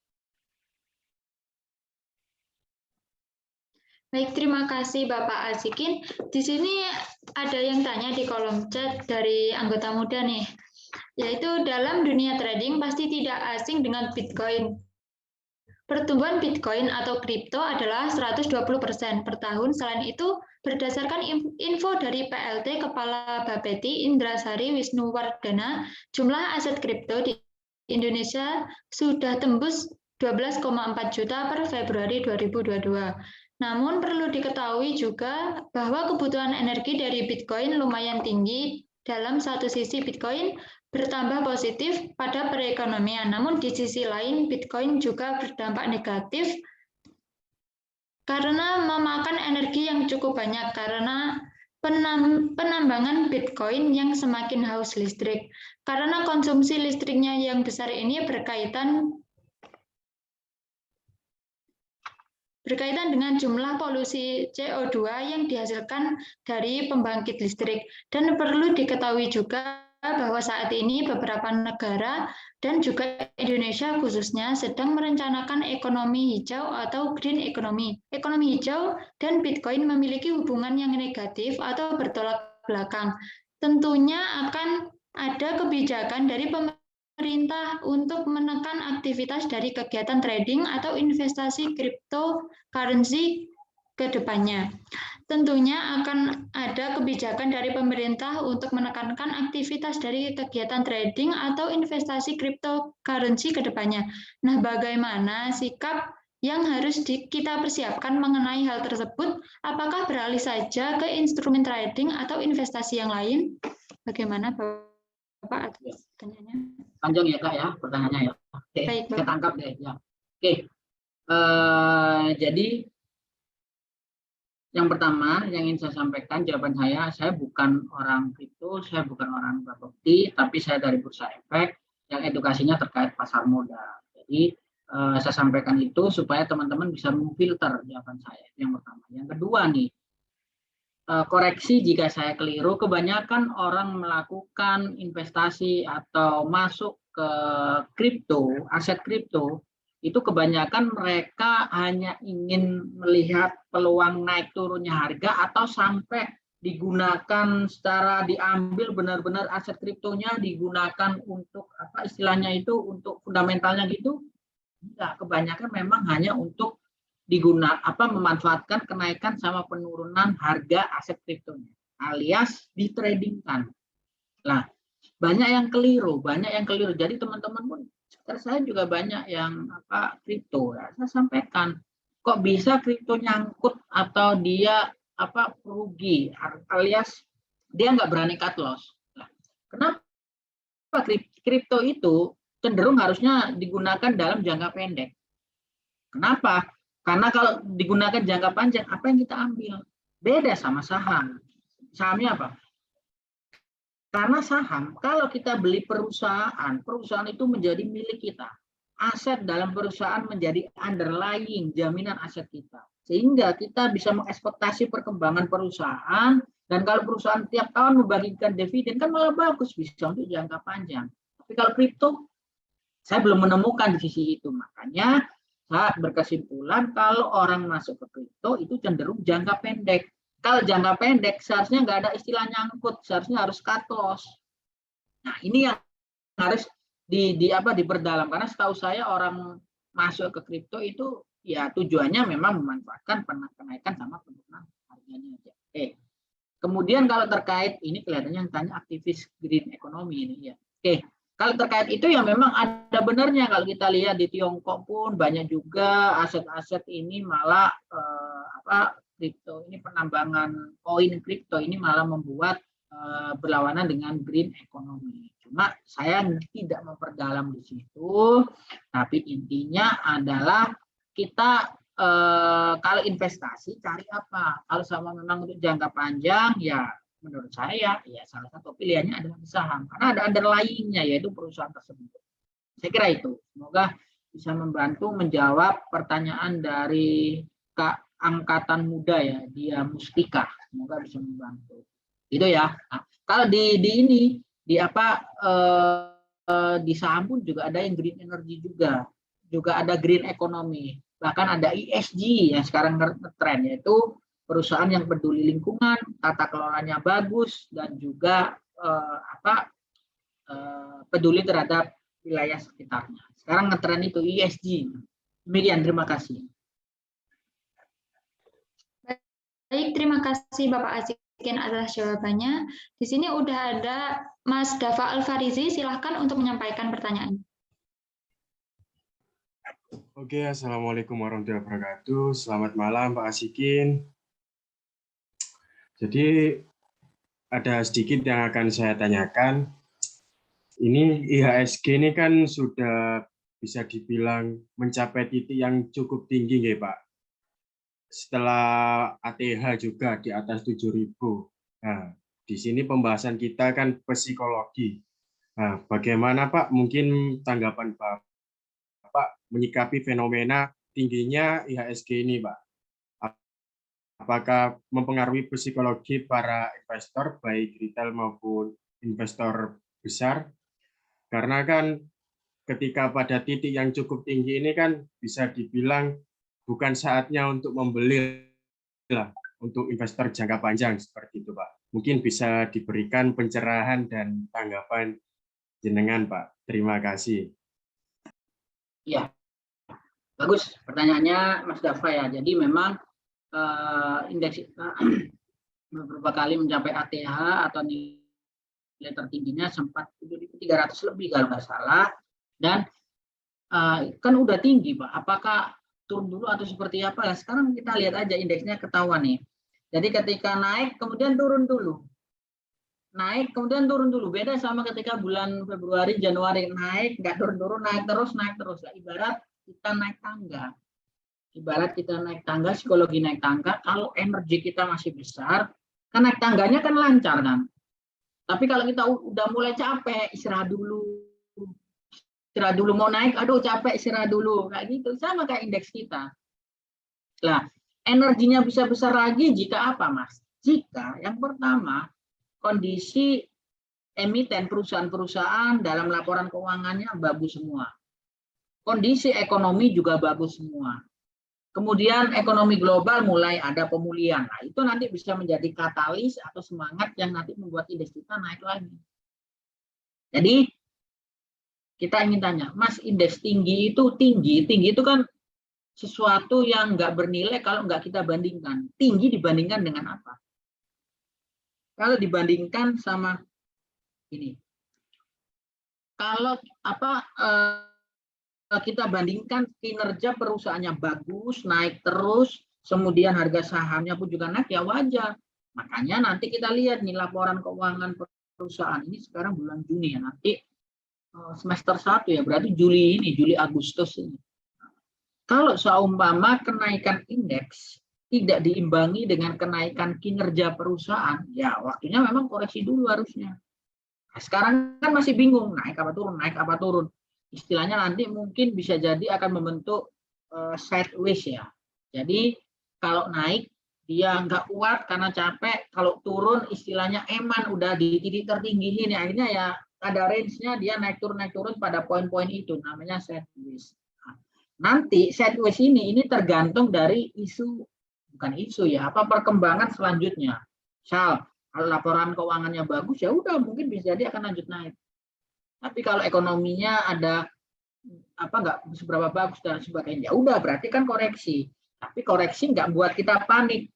Baik, terima kasih Bapak Azikin. Di sini ada yang tanya di kolom chat dari anggota muda nih. Yaitu dalam dunia trading pasti tidak asing dengan Bitcoin. Pertumbuhan Bitcoin atau kripto adalah 120% per tahun. Selain itu, berdasarkan info dari PLT Kepala Bapeti Indrasari Wisnuwardana, jumlah aset kripto di Indonesia sudah tembus 12,4 juta per Februari 2022. Namun perlu diketahui juga bahwa kebutuhan energi dari Bitcoin lumayan tinggi. Dalam satu sisi Bitcoin bertambah positif pada perekonomian, namun di sisi lain Bitcoin juga berdampak negatif karena memakan energi yang cukup banyak karena penambangan Bitcoin yang semakin haus listrik. Karena konsumsi listriknya yang besar ini berkaitan dengan jumlah polusi CO2 yang dihasilkan dari pembangkit listrik. Dan perlu diketahui juga bahwa saat ini beberapa negara dan juga Indonesia khususnya sedang merencanakan ekonomi hijau atau green economy. Ekonomi hijau dan Bitcoin memiliki hubungan yang negatif atau bertolak belakang. Tentunya akan ada kebijakan dari pemerintah untuk menekan aktivitas dari kegiatan trading atau investasi cryptocurrency ke depannya. Tentunya akan ada kebijakan dari pemerintah untuk menekankan aktivitas dari kegiatan trading atau investasi cryptocurrency ke depannya. Nah, bagaimana sikap yang harus kita persiapkan mengenai hal tersebut? Apakah beralih saja ke instrumen trading atau investasi yang lain? Bagaimana Bapak atas pertanyaannya? Panjang ya Kak ya pertanyaannya ya. Oke, Baik, saya tangkap deh ya. Oke, jadi yang pertama yang ingin saya sampaikan, jawaban saya bukan orang kripto, saya bukan orang properti, tapi saya dari Bursa Efek yang edukasinya terkait pasar modal. Jadi saya sampaikan itu supaya teman-teman bisa memfilter jawaban saya. Yang pertama. Yang kedua nih, koreksi jika saya keliru, kebanyakan orang melakukan investasi atau masuk ke kripto, aset kripto, itu kebanyakan mereka hanya ingin melihat peluang naik turunnya harga atau sampai digunakan secara diambil benar-benar aset kriptonya digunakan untuk apa istilahnya itu untuk fundamentalnya gitu. Enggak, kebanyakan memang hanya untuk memanfaatkan kenaikan sama penurunan harga aset kriptonya alias ditradingkan. Nah, banyak yang keliru. Jadi teman-teman pun sekitar saya juga banyak yang kripto. Ya, saya sampaikan, kok bisa kripto nyangkut atau dia rugi alias dia nggak berani cut loss. Nah, kenapa kripto itu cenderung harusnya digunakan dalam jangka pendek? Kenapa? Karena kalau digunakan jangka panjang, apa yang kita ambil? Beda sama saham. Sahamnya apa? Karena saham, kalau kita beli perusahaan itu menjadi milik kita. Aset dalam perusahaan menjadi underlying, jaminan aset kita. Sehingga kita bisa mengekspektasi perkembangan perusahaan, dan kalau perusahaan tiap tahun membagikan dividen, kan malah bagus, bisa untuk jangka panjang. Tapi kalau kripto, saya belum menemukan di sisi itu. Makanya, saya berkesimpulan kalau orang masuk ke kripto itu cenderung jangka pendek. Kalau jangka pendek seharusnya nggak ada istilah nyangkut, seharusnya harus cut loss. Nah ini yang harus diperdalam karena setahu saya orang masuk ke kripto itu ya tujuannya memang memanfaatkan kenaikan sama penurunan harganya aja. Oke. Kemudian kalau terkait ini kelihatannya yang tanya aktivis green economy ini ya. Oke. Kalau terkait itu ya memang ada benarnya kalau kita lihat di Tiongkok pun banyak juga aset-aset ini malah kripto ini penambangan koin kripto ini malah membuat berlawanan dengan green economy. Cuma saya tidak memperdalam di situ, tapi intinya adalah kita kalau investasi cari apa? Kalau sama memang untuk jangka panjang ya menurut saya ya salah satu pilihannya adalah saham karena ada underlying-nya yaitu perusahaan tersebut. Saya kira itu. Semoga bisa membantu menjawab pertanyaan dari Kak angkatan muda ya, dia Mustika. Semoga bisa membantu. Itu ya. Nah, kalau di saham pun juga ada yang green energy juga ada green economy, bahkan ada ESG yang sekarang ngetren yaitu perusahaan yang peduli lingkungan, tata kelolanya bagus, dan juga peduli terhadap wilayah sekitarnya. Sekarang ngetren itu ESG. Demikian, terima kasih. Baik, terima kasih Bapak Azikin atas jawabannya. Di sini udah ada Mas Dafa Al-Farizi, silahkan untuk menyampaikan pertanyaan. Oke, Assalamualaikum warahmatullahi wabarakatuh. Selamat malam Pak Azikin. Jadi ada sedikit yang akan saya tanyakan. Ini IHSG ini kan sudah bisa dibilang mencapai titik yang cukup tinggi ya Pak. Setelah ATH juga di atas 7.000. Nah, di sini pembahasan kita kan psikologi. Nah, bagaimana Pak mungkin tanggapan Bapak menyikapi fenomena tingginya IHSG ini Pak? Apakah mempengaruhi psikologi para investor, baik retail maupun investor besar? Karena kan ketika pada titik yang cukup tinggi ini kan bisa dibilang bukan saatnya untuk membeli lah, untuk investor jangka panjang seperti itu Pak. Mungkin bisa diberikan pencerahan dan tanggapan jenengan Pak. Terima kasih. Ya, bagus pertanyaannya Mas Dafa ya. Jadi memang indeks beberapa kali mencapai ATH atau nilai tertingginya sempat 7.300 lebih kalau nggak salah, dan kan udah tinggi Pak. Apakah turun dulu atau seperti apa? Nah, sekarang kita lihat aja indeksnya ketahuan nih. Jadi ketika naik kemudian turun dulu, naik kemudian turun dulu. Beda sama ketika bulan Februari, Januari naik nggak turun-turun, naik terus. Nah, ibarat kita naik tangga. Psikologi naik tangga, kalau energi kita masih besar, kan naik tangganya kan lancar kan. Tapi kalau kita udah mulai capek, istirahat dulu mau naik, aduh capek, istirahat dulu, kayak gitu. Sama kayak indeks kita. Nah, energinya bisa besar lagi jika apa Mas? jika yang pertama kondisi emiten perusahaan-perusahaan dalam laporan keuangannya bagus semua. Kondisi ekonomi juga bagus semua. Kemudian ekonomi global mulai ada pemulihan. Nah, itu nanti bisa menjadi katalis atau semangat yang nanti membuat indeks kita naik lagi. Jadi kita ingin tanya, Mas, indeks tinggi itu kan sesuatu yang nggak bernilai kalau nggak kita bandingkan. Tinggi dibandingkan dengan apa? Kalau dibandingkan sama ini, kalau kita bandingkan kinerja perusahaannya bagus, naik terus, kemudian harga sahamnya pun juga naik, ya wajar. Makanya nanti kita lihat nih laporan keuangan perusahaan ini sekarang bulan Juni ya, nanti semester 1 ya, berarti Juli Agustus ini. Kalau seumpama kenaikan indeks tidak diimbangi dengan kenaikan kinerja perusahaan, ya waktunya memang koreksi dulu harusnya. Nah, sekarang kan masih bingung, naik apa turun. Istilahnya nanti mungkin bisa jadi akan membentuk sideways ya. Jadi kalau naik dia nggak kuat karena capek, kalau turun istilahnya eman udah di titik tertinggi ini, akhirnya ya ada range-nya dia naik turun pada poin-poin itu, namanya sideways. Nah, nanti sideways ini tergantung dari perkembangan selanjutnya. Misal kalau laporan keuangannya bagus ya udah mungkin bisa jadi akan lanjut naik. Tapi kalau ekonominya ada nggak seberapa bagus dan sebagainya, ya udah berarti kan koreksi. Tapi koreksi nggak buat kita panik,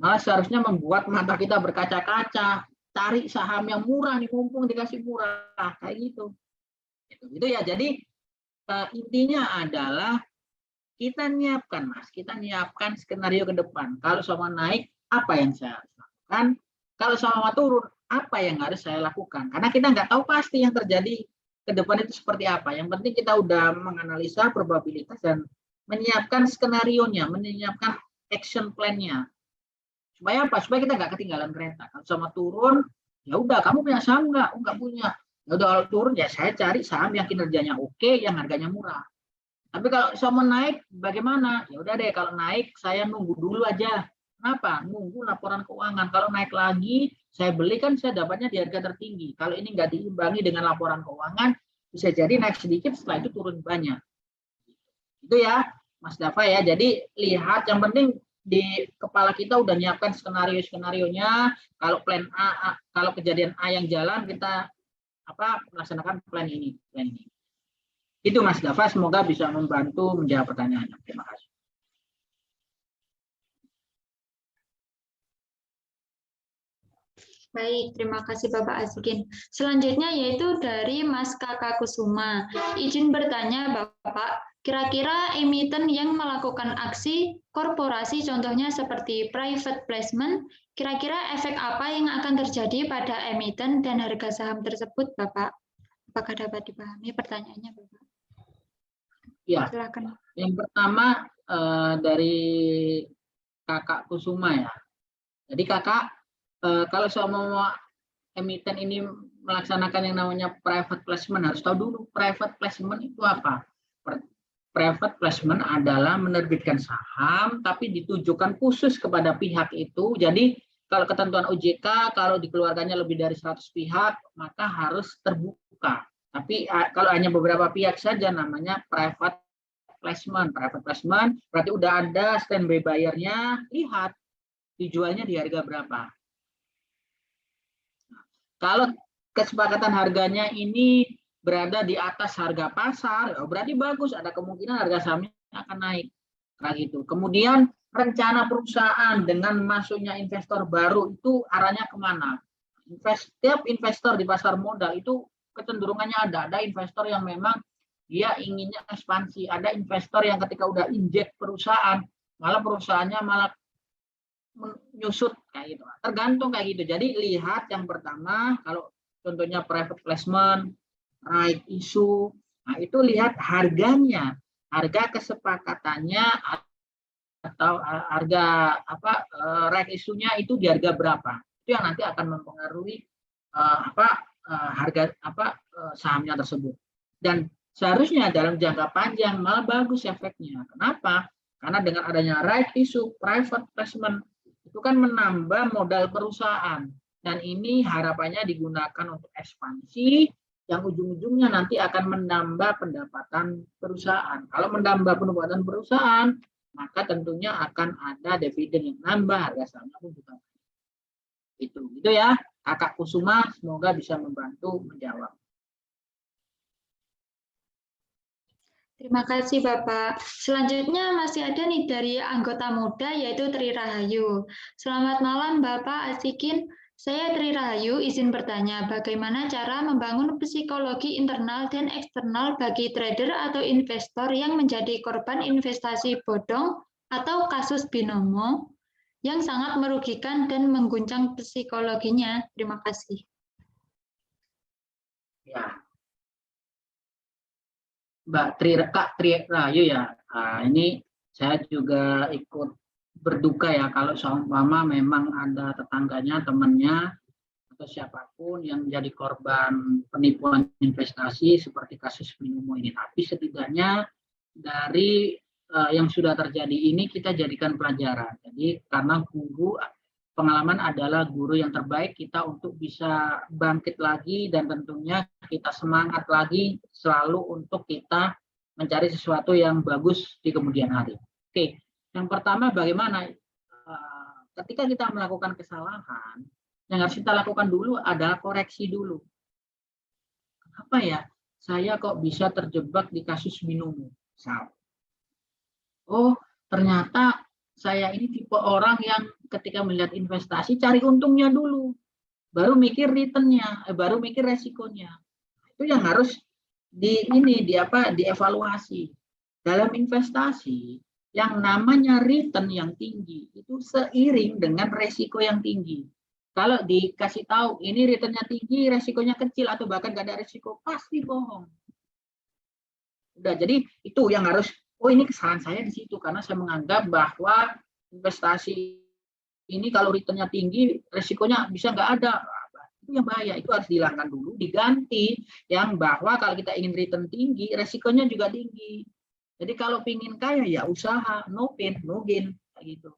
malah seharusnya membuat mata kita berkaca-kaca, cari saham yang murah nih, mumpung dikasih murah kayak gitu. Gitu ya. Jadi intinya adalah kita nyiapkan, Mas, skenario ke depan. Kalau sama naik, apa yang saya harus lakukan? Kalau sama turun, apa yang harus saya lakukan? Karena kita nggak tahu pasti yang terjadi ke depan itu seperti apa. Yang penting kita udah menganalisa probabilitas dan menyiapkan skenario-nya, menyiapkan action plan-nya. Supaya apa? Supaya kita nggak ketinggalan kereta. Kalau sama turun, ya udah kamu punya saham nggak? Nggak punya. Ya udah kalau turun ya saya cari saham yang kinerjanya oke, yang harganya murah. Tapi kalau sama naik, bagaimana? Ya udah deh, kalau naik saya nunggu dulu aja. Kenapa? Nunggu laporan keuangan. Kalau naik lagi, saya beli kan saya dapatnya di harga tertinggi. Kalau ini nggak diimbangi dengan laporan keuangan, bisa jadi naik sedikit, setelah itu turun banyak. Itu ya, Mas Dava ya. Jadi lihat, yang penting di kepala kita udah nyiapkan skenario-skenarionya. Kalau plan A, kalau kejadian A yang jalan, kita melaksanakan plan ini. Itu Mas Dava, semoga bisa membantu menjawab pertanyaannya. Terima kasih. Baik, terima kasih Bapak Azkin. Selanjutnya yaitu dari Mas Kakak Kusuma. Izin bertanya Bapak, kira-kira emiten yang melakukan aksi korporasi contohnya seperti private placement, kira-kira efek apa yang akan terjadi pada emiten dan harga saham tersebut Bapak? Apakah dapat dipahami pertanyaannya Bapak? Ya, silakan. Yang pertama dari Kakak Kusuma ya. Jadi Kakak, kalau semua emiten ini melaksanakan yang namanya private placement, harus tahu dulu private placement itu apa. Private placement adalah menerbitkan saham tapi ditujukan khusus kepada pihak itu. Jadi kalau ketentuan OJK, kalau dikeluarkannya lebih dari 100 pihak, maka harus terbuka. Tapi kalau hanya beberapa pihak saja, namanya private placement. Private placement berarti udah ada standby buyer-nya, lihat dijualnya di harga berapa. Kalau kesepakatan harganya ini berada di atas harga pasar, berarti bagus, ada kemungkinan harga sahamnya akan naik. Nah, gitu. Kemudian rencana perusahaan dengan masuknya investor baru itu arahnya kemana? Setiap investor di pasar modal itu kecenderungannya ada investor yang memang dia inginnya ekspansi, ada investor yang ketika udah injek perusahaan, malah perusahaannya malah menyusut kayak gitu. Tergantung kayak gitu. Jadi lihat yang pertama, kalau contohnya private placement, right issue, nah itu lihat harganya, harga kesepakatannya atau harga right issue-nya itu di harga berapa. Itu yang nanti akan mempengaruhi harga sahamnya tersebut. Dan seharusnya dalam jangka panjang malah bagus efeknya. Kenapa? Karena dengan adanya right issue, private placement, itu kan menambah modal perusahaan. Dan ini harapannya digunakan untuk ekspansi yang ujung-ujungnya nanti akan menambah pendapatan perusahaan. Kalau menambah pendapatan perusahaan, maka tentunya akan ada dividen yang nambah, harga sahamnya pun juga. Itu ya, Kakak Kusuma, semoga bisa membantu menjawab. Terima kasih Bapak. Selanjutnya masih ada nih dari anggota muda yaitu Tri Rahayu. Selamat malam Bapak Asikin. Saya Tri Rahayu izin bertanya bagaimana cara membangun psikologi internal dan eksternal bagi trader atau investor yang menjadi korban investasi bodong atau kasus binomo yang sangat merugikan dan mengguncang psikologinya. Terima kasih. Ya. Kak Tri Rahayu ya, ini saya juga ikut berduka ya kalau seumpama memang ada tetangganya, temannya, atau siapapun yang menjadi korban penipuan investasi seperti kasus binomo ini. Tapi setidaknya dari yang sudah terjadi ini kita jadikan pelajaran. Jadi karena pengalaman adalah guru yang terbaik kita untuk bisa bangkit lagi dan tentunya kita semangat lagi selalu untuk kita mencari sesuatu yang bagus di kemudian hari. Oke, yang pertama bagaimana ketika kita melakukan kesalahan, yang harus kita lakukan dulu adalah koreksi dulu. Kenapa ya saya kok bisa terjebak di kasus binomo? Oh, ternyata saya ini tipe orang yang ketika melihat investasi cari untungnya dulu, baru mikir returnnya, baru mikir resikonya. Itu yang harus dievaluasi. Dalam investasi yang namanya return yang tinggi itu seiring dengan resiko yang tinggi. Kalau dikasih tahu ini returnnya tinggi, resikonya kecil atau bahkan gak ada resiko, pasti bohong. Udah, jadi itu yang harus. Oh, ini kesalahan saya di situ karena saya menganggap bahwa investasi ini kalau returnnya tinggi, resikonya bisa nggak ada. Itu yang bahaya, itu harus dihilangkan dulu, diganti yang bahwa kalau kita ingin return tinggi, resikonya juga tinggi. Jadi kalau ingin kaya ya usaha, no pain, no gain, kayak gitu.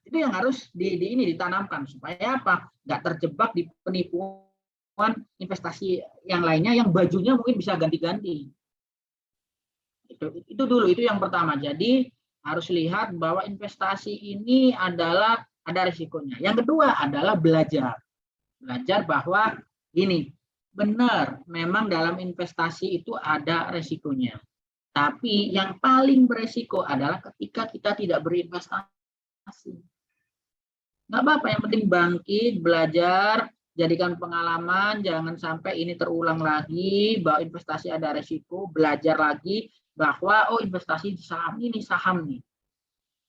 Itu yang harus ditanamkan supaya apa? Nggak terjebak di penipuan investasi yang lainnya yang bajunya mungkin bisa ganti-ganti. Itu dulu, itu yang pertama. Jadi harus lihat bahwa investasi ini adalah ada risikonya. Yang kedua adalah belajar. Belajar bahwa gini, benar memang dalam investasi itu ada risikonya. Tapi yang paling beresiko adalah ketika kita tidak berinvestasi. Nggak apa-apa, yang penting bangkit, belajar, jadikan pengalaman, jangan sampai ini terulang lagi, bahwa investasi ada risiko, belajar lagi, bahwa oh investasi di saham ini saham nih.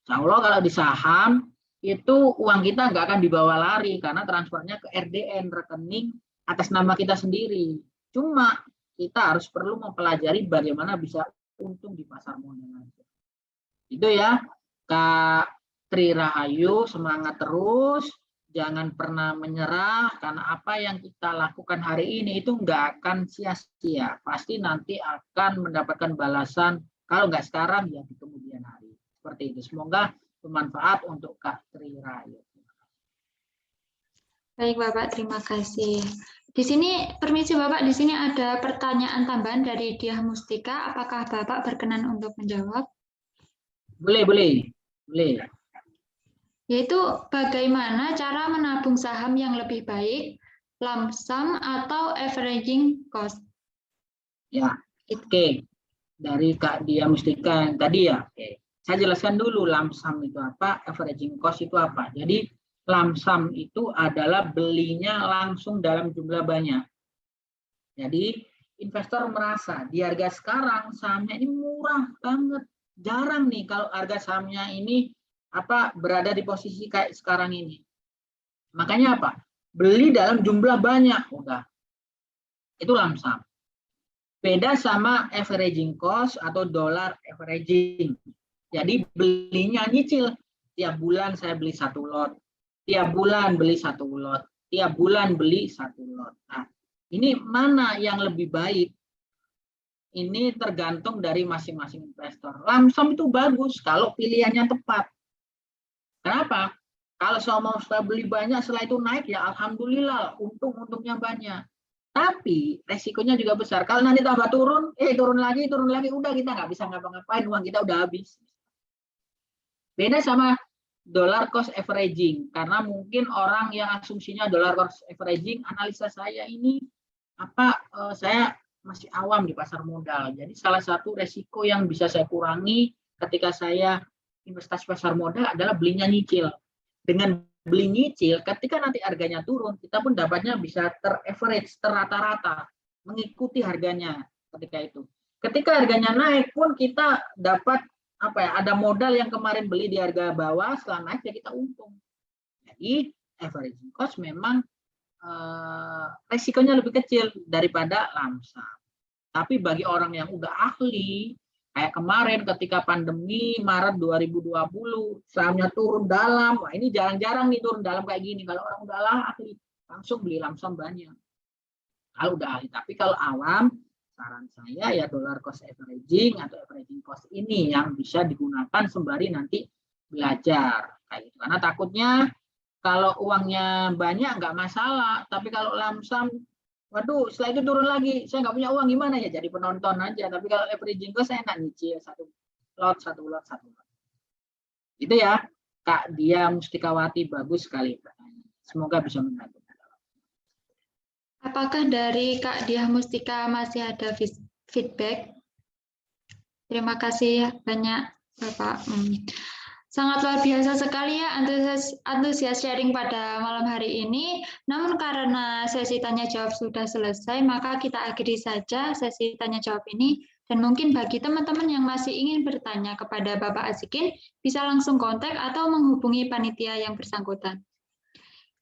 Insya Allah kalau di saham itu uang kita nggak akan dibawa lari karena transfernya ke RDN, rekening atas nama kita sendiri. Cuma kita harus perlu mempelajari bagaimana bisa untung di pasar modal. Itu ya Kak Tri Rahayu, semangat terus. Jangan pernah menyerah karena apa yang kita lakukan hari ini itu nggak akan sia-sia. Pasti nanti akan mendapatkan balasan kalau nggak sekarang ya di kemudian hari. Seperti itu. Semoga bermanfaat untuk Kak Tri Rahayu. Baik Bapak, terima kasih. Di sini, permisi Bapak, di sini ada pertanyaan tambahan dari Diah Mustika. Apakah Bapak berkenan untuk menjawab? Boleh. Yaitu bagaimana cara menabung saham yang lebih baik, lump sum atau averaging cost? Ya, oke. Dari Kak Diah Mustika yang tadi ya. Oke. Saya jelaskan dulu lump sum itu apa, averaging cost itu apa. Jadi lump sum itu adalah belinya langsung dalam jumlah banyak. Jadi investor merasa di harga sekarang sahamnya ini murah banget. Jarang nih kalau harga sahamnya ini berada di posisi kayak sekarang ini. Makanya apa? Beli dalam jumlah banyak, udah. Itu lump sum. Beda sama averaging cost atau dollar averaging. Jadi belinya nyicil. Tiap bulan saya beli 1 lot. Tiap bulan beli 1 lot. Tiap bulan beli 1 lot. Nah, ini mana yang lebih baik? Ini tergantung dari masing-masing investor. Lump sum itu bagus kalau pilihannya tepat. Kenapa? Kalau saya beli banyak, setelah itu naik, ya alhamdulillah, untungnya banyak. Tapi resikonya juga besar. Kalau nanti tambah turun lagi, udah kita nggak bisa ngapa-ngapain, uang kita udah habis. Beda sama dollar cost averaging, karena mungkin orang yang asumsinya dollar cost averaging, analisa saya ini saya masih awam di pasar modal. Jadi salah satu resiko yang bisa saya kurangi ketika saya investasi pasar modal adalah belinya nyicil. Dengan beli nyicil, ketika nanti harganya turun, kita pun dapatnya bisa ter-average, terrata-rata, mengikuti harganya ketika itu. Ketika harganya naik pun kita dapat ada modal yang kemarin beli di harga bawah, setelah naik ya kita untung. Jadi averaging cost memang resikonya lebih kecil daripada lamsam. Tapi bagi orang yang udah ahli, kayak kemarin ketika pandemi Maret 2020, sahamnya turun dalam, wah ini jarang-jarang nih turun dalam kayak gini. Kalau orang udah ahli, langsung beli lamsam banyak. Kalau udah ahli, tapi kalau awam, saran saya ya dollar cost averaging atau averaging cost ini yang bisa digunakan sembari nanti belajar. Kayak gitu. Karena takutnya kalau uangnya banyak nggak masalah, tapi kalau lamsam, waduh, setelah itu turun lagi, saya nggak punya uang gimana ya? Jadi penonton aja. Tapi kalau averaging cost saya enak nyicil satu lot. Itu ya, Kak Dia Mustikawati, bagus sekali. Semoga bisa membantu. Apakah dari Kak Diah Mustika masih ada feedback? Terima kasih banyak, Bapak. Sangat luar biasa sekali ya antusias sharing pada malam hari ini. Namun karena sesi tanya jawab sudah selesai, maka kita akhiri saja sesi tanya jawab ini. Dan mungkin bagi teman-teman yang masih ingin bertanya kepada Bapak Azikin, bisa langsung kontak atau menghubungi panitia yang bersangkutan.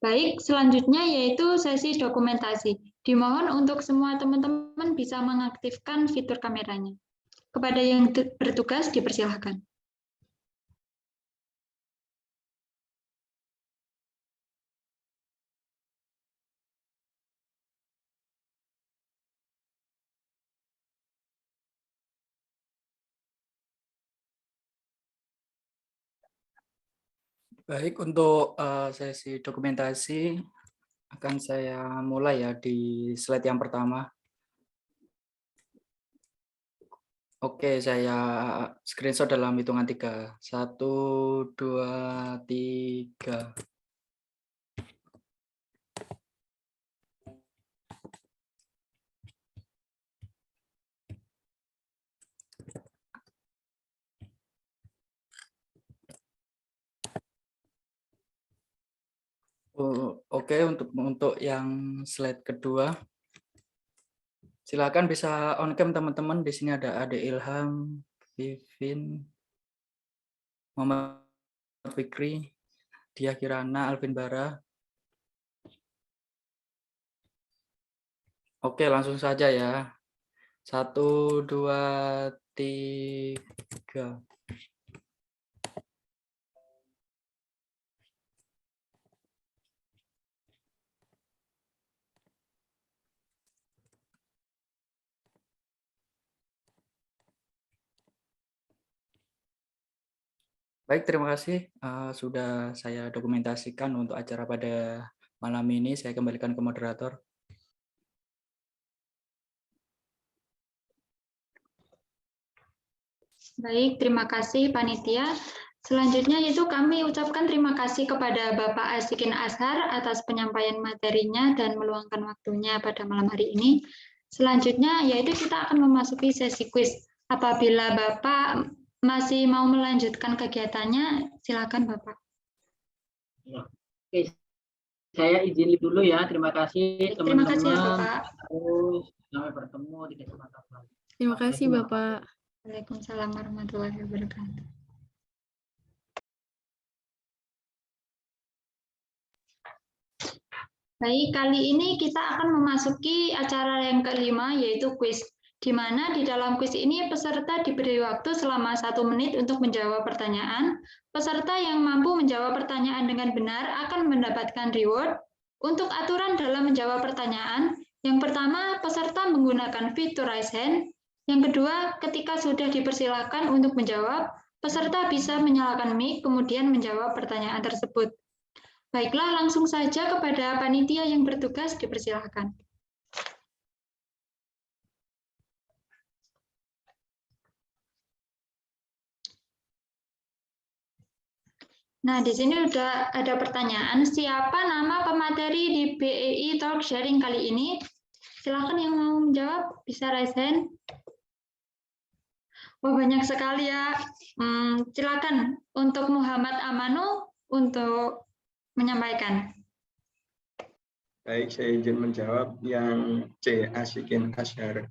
Baik, selanjutnya yaitu sesi dokumentasi. Dimohon untuk semua teman-teman bisa mengaktifkan fitur kameranya. Kepada yang bertugas, dipersilahkan. Baik, untuk sesi dokumentasi akan saya mulai ya di slide yang pertama. Oke, saya screenshot dalam hitungan 3. 1, 2, 3. Oke, untuk yang slide kedua, silakan bisa on cam teman-teman. Di sini ada Ade Ilham, Vivin, Muhammad Fikri, Dia Kirana, Alvin Bara. Oke, langsung saja ya. 1, 2, 3. Baik, terima kasih sudah saya dokumentasikan untuk acara pada malam ini. Saya kembalikan ke moderator. Baik, terima kasih panitia. Selanjutnya yaitu kami ucapkan terima kasih kepada Bapak Azikin Azhar atas penyampaian materinya dan meluangkan waktunya pada malam hari ini. Selanjutnya yaitu kita akan memasuki sesi kuis. Apabila Bapak masih mau melanjutkan kegiatannya, silakan Bapak. Oke, saya izin dulu ya. Terima kasih teman-teman. Terima kasih ya Bapak. Terus sampai bertemu di kesempatan lain. Terima kasih Bapak. Waalaikumsalam warahmatullahi wabarakatuh. Baik, kali ini kita akan memasuki acara yang kelima, yaitu kuis. Di mana di dalam kuis ini peserta diberi waktu selama 1 menit untuk menjawab pertanyaan. Peserta yang mampu menjawab pertanyaan dengan benar akan mendapatkan reward. Untuk aturan dalam menjawab pertanyaan, yang pertama, peserta menggunakan fitur raise hand. Yang kedua, ketika sudah dipersilakan untuk menjawab, peserta bisa menyalakan mic kemudian menjawab pertanyaan tersebut. Baiklah, langsung saja kepada panitia yang bertugas, dipersilahkan. Nah, di sini udah ada pertanyaan, siapa nama pemateri di BEI Talk Sharing kali ini? Silakan yang mau menjawab, bisa raise hand. Wah, banyak sekali ya. Silakan untuk Muhammad Amanu untuk menyampaikan. Baik, saya izin menjawab yang C, Asyikin Asyar.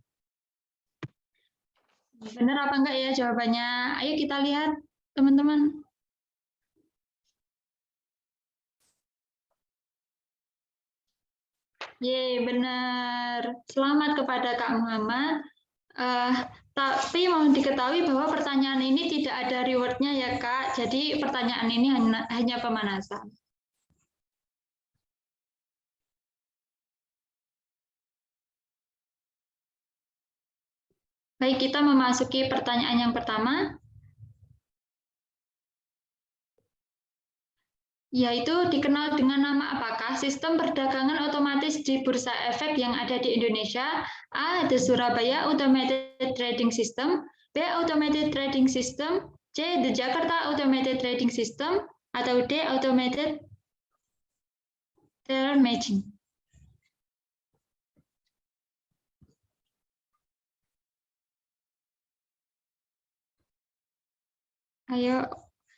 Benar apa enggak ya jawabannya? Ayo kita lihat, teman-teman. Yeay, benar. Selamat kepada Kak Muhammad. Tapi mohon diketahui bahwa pertanyaan ini tidak ada reward-nya ya Kak. Jadi pertanyaan ini hanya pemanasan. Baik, kita memasuki pertanyaan yang pertama. Yaitu dikenal dengan nama apakah sistem perdagangan otomatis di bursa efek yang ada di Indonesia? A. The Surabaya Automated Trading System, B. Automated Trading System, C. The Jakarta Automated Trading System, atau D. Automated Teller Matching. Ayo.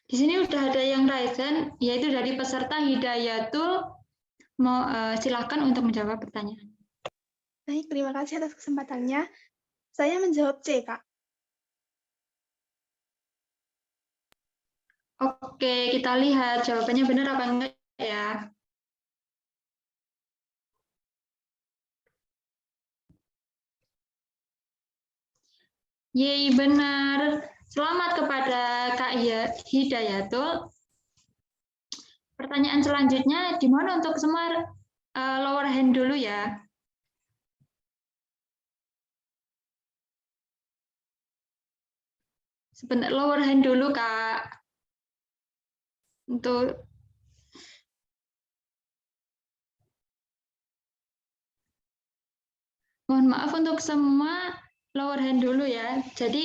Di sini udah ada yang raise hand, yaitu dari peserta Hidayatul. Silakan untuk menjawab pertanyaan. Baik, terima kasih atas kesempatannya. Saya menjawab C, Kak. Oke, kita lihat jawabannya benar apa enggak ya. Yeay, benar. Selamat kepada Kak Hidayatul. Pertanyaan selanjutnya, di mana untuk semua lower hand dulu ya. Sebentar, lower hand dulu Kak. Untuk mohon maaf untuk semua lower hand dulu ya. Jadi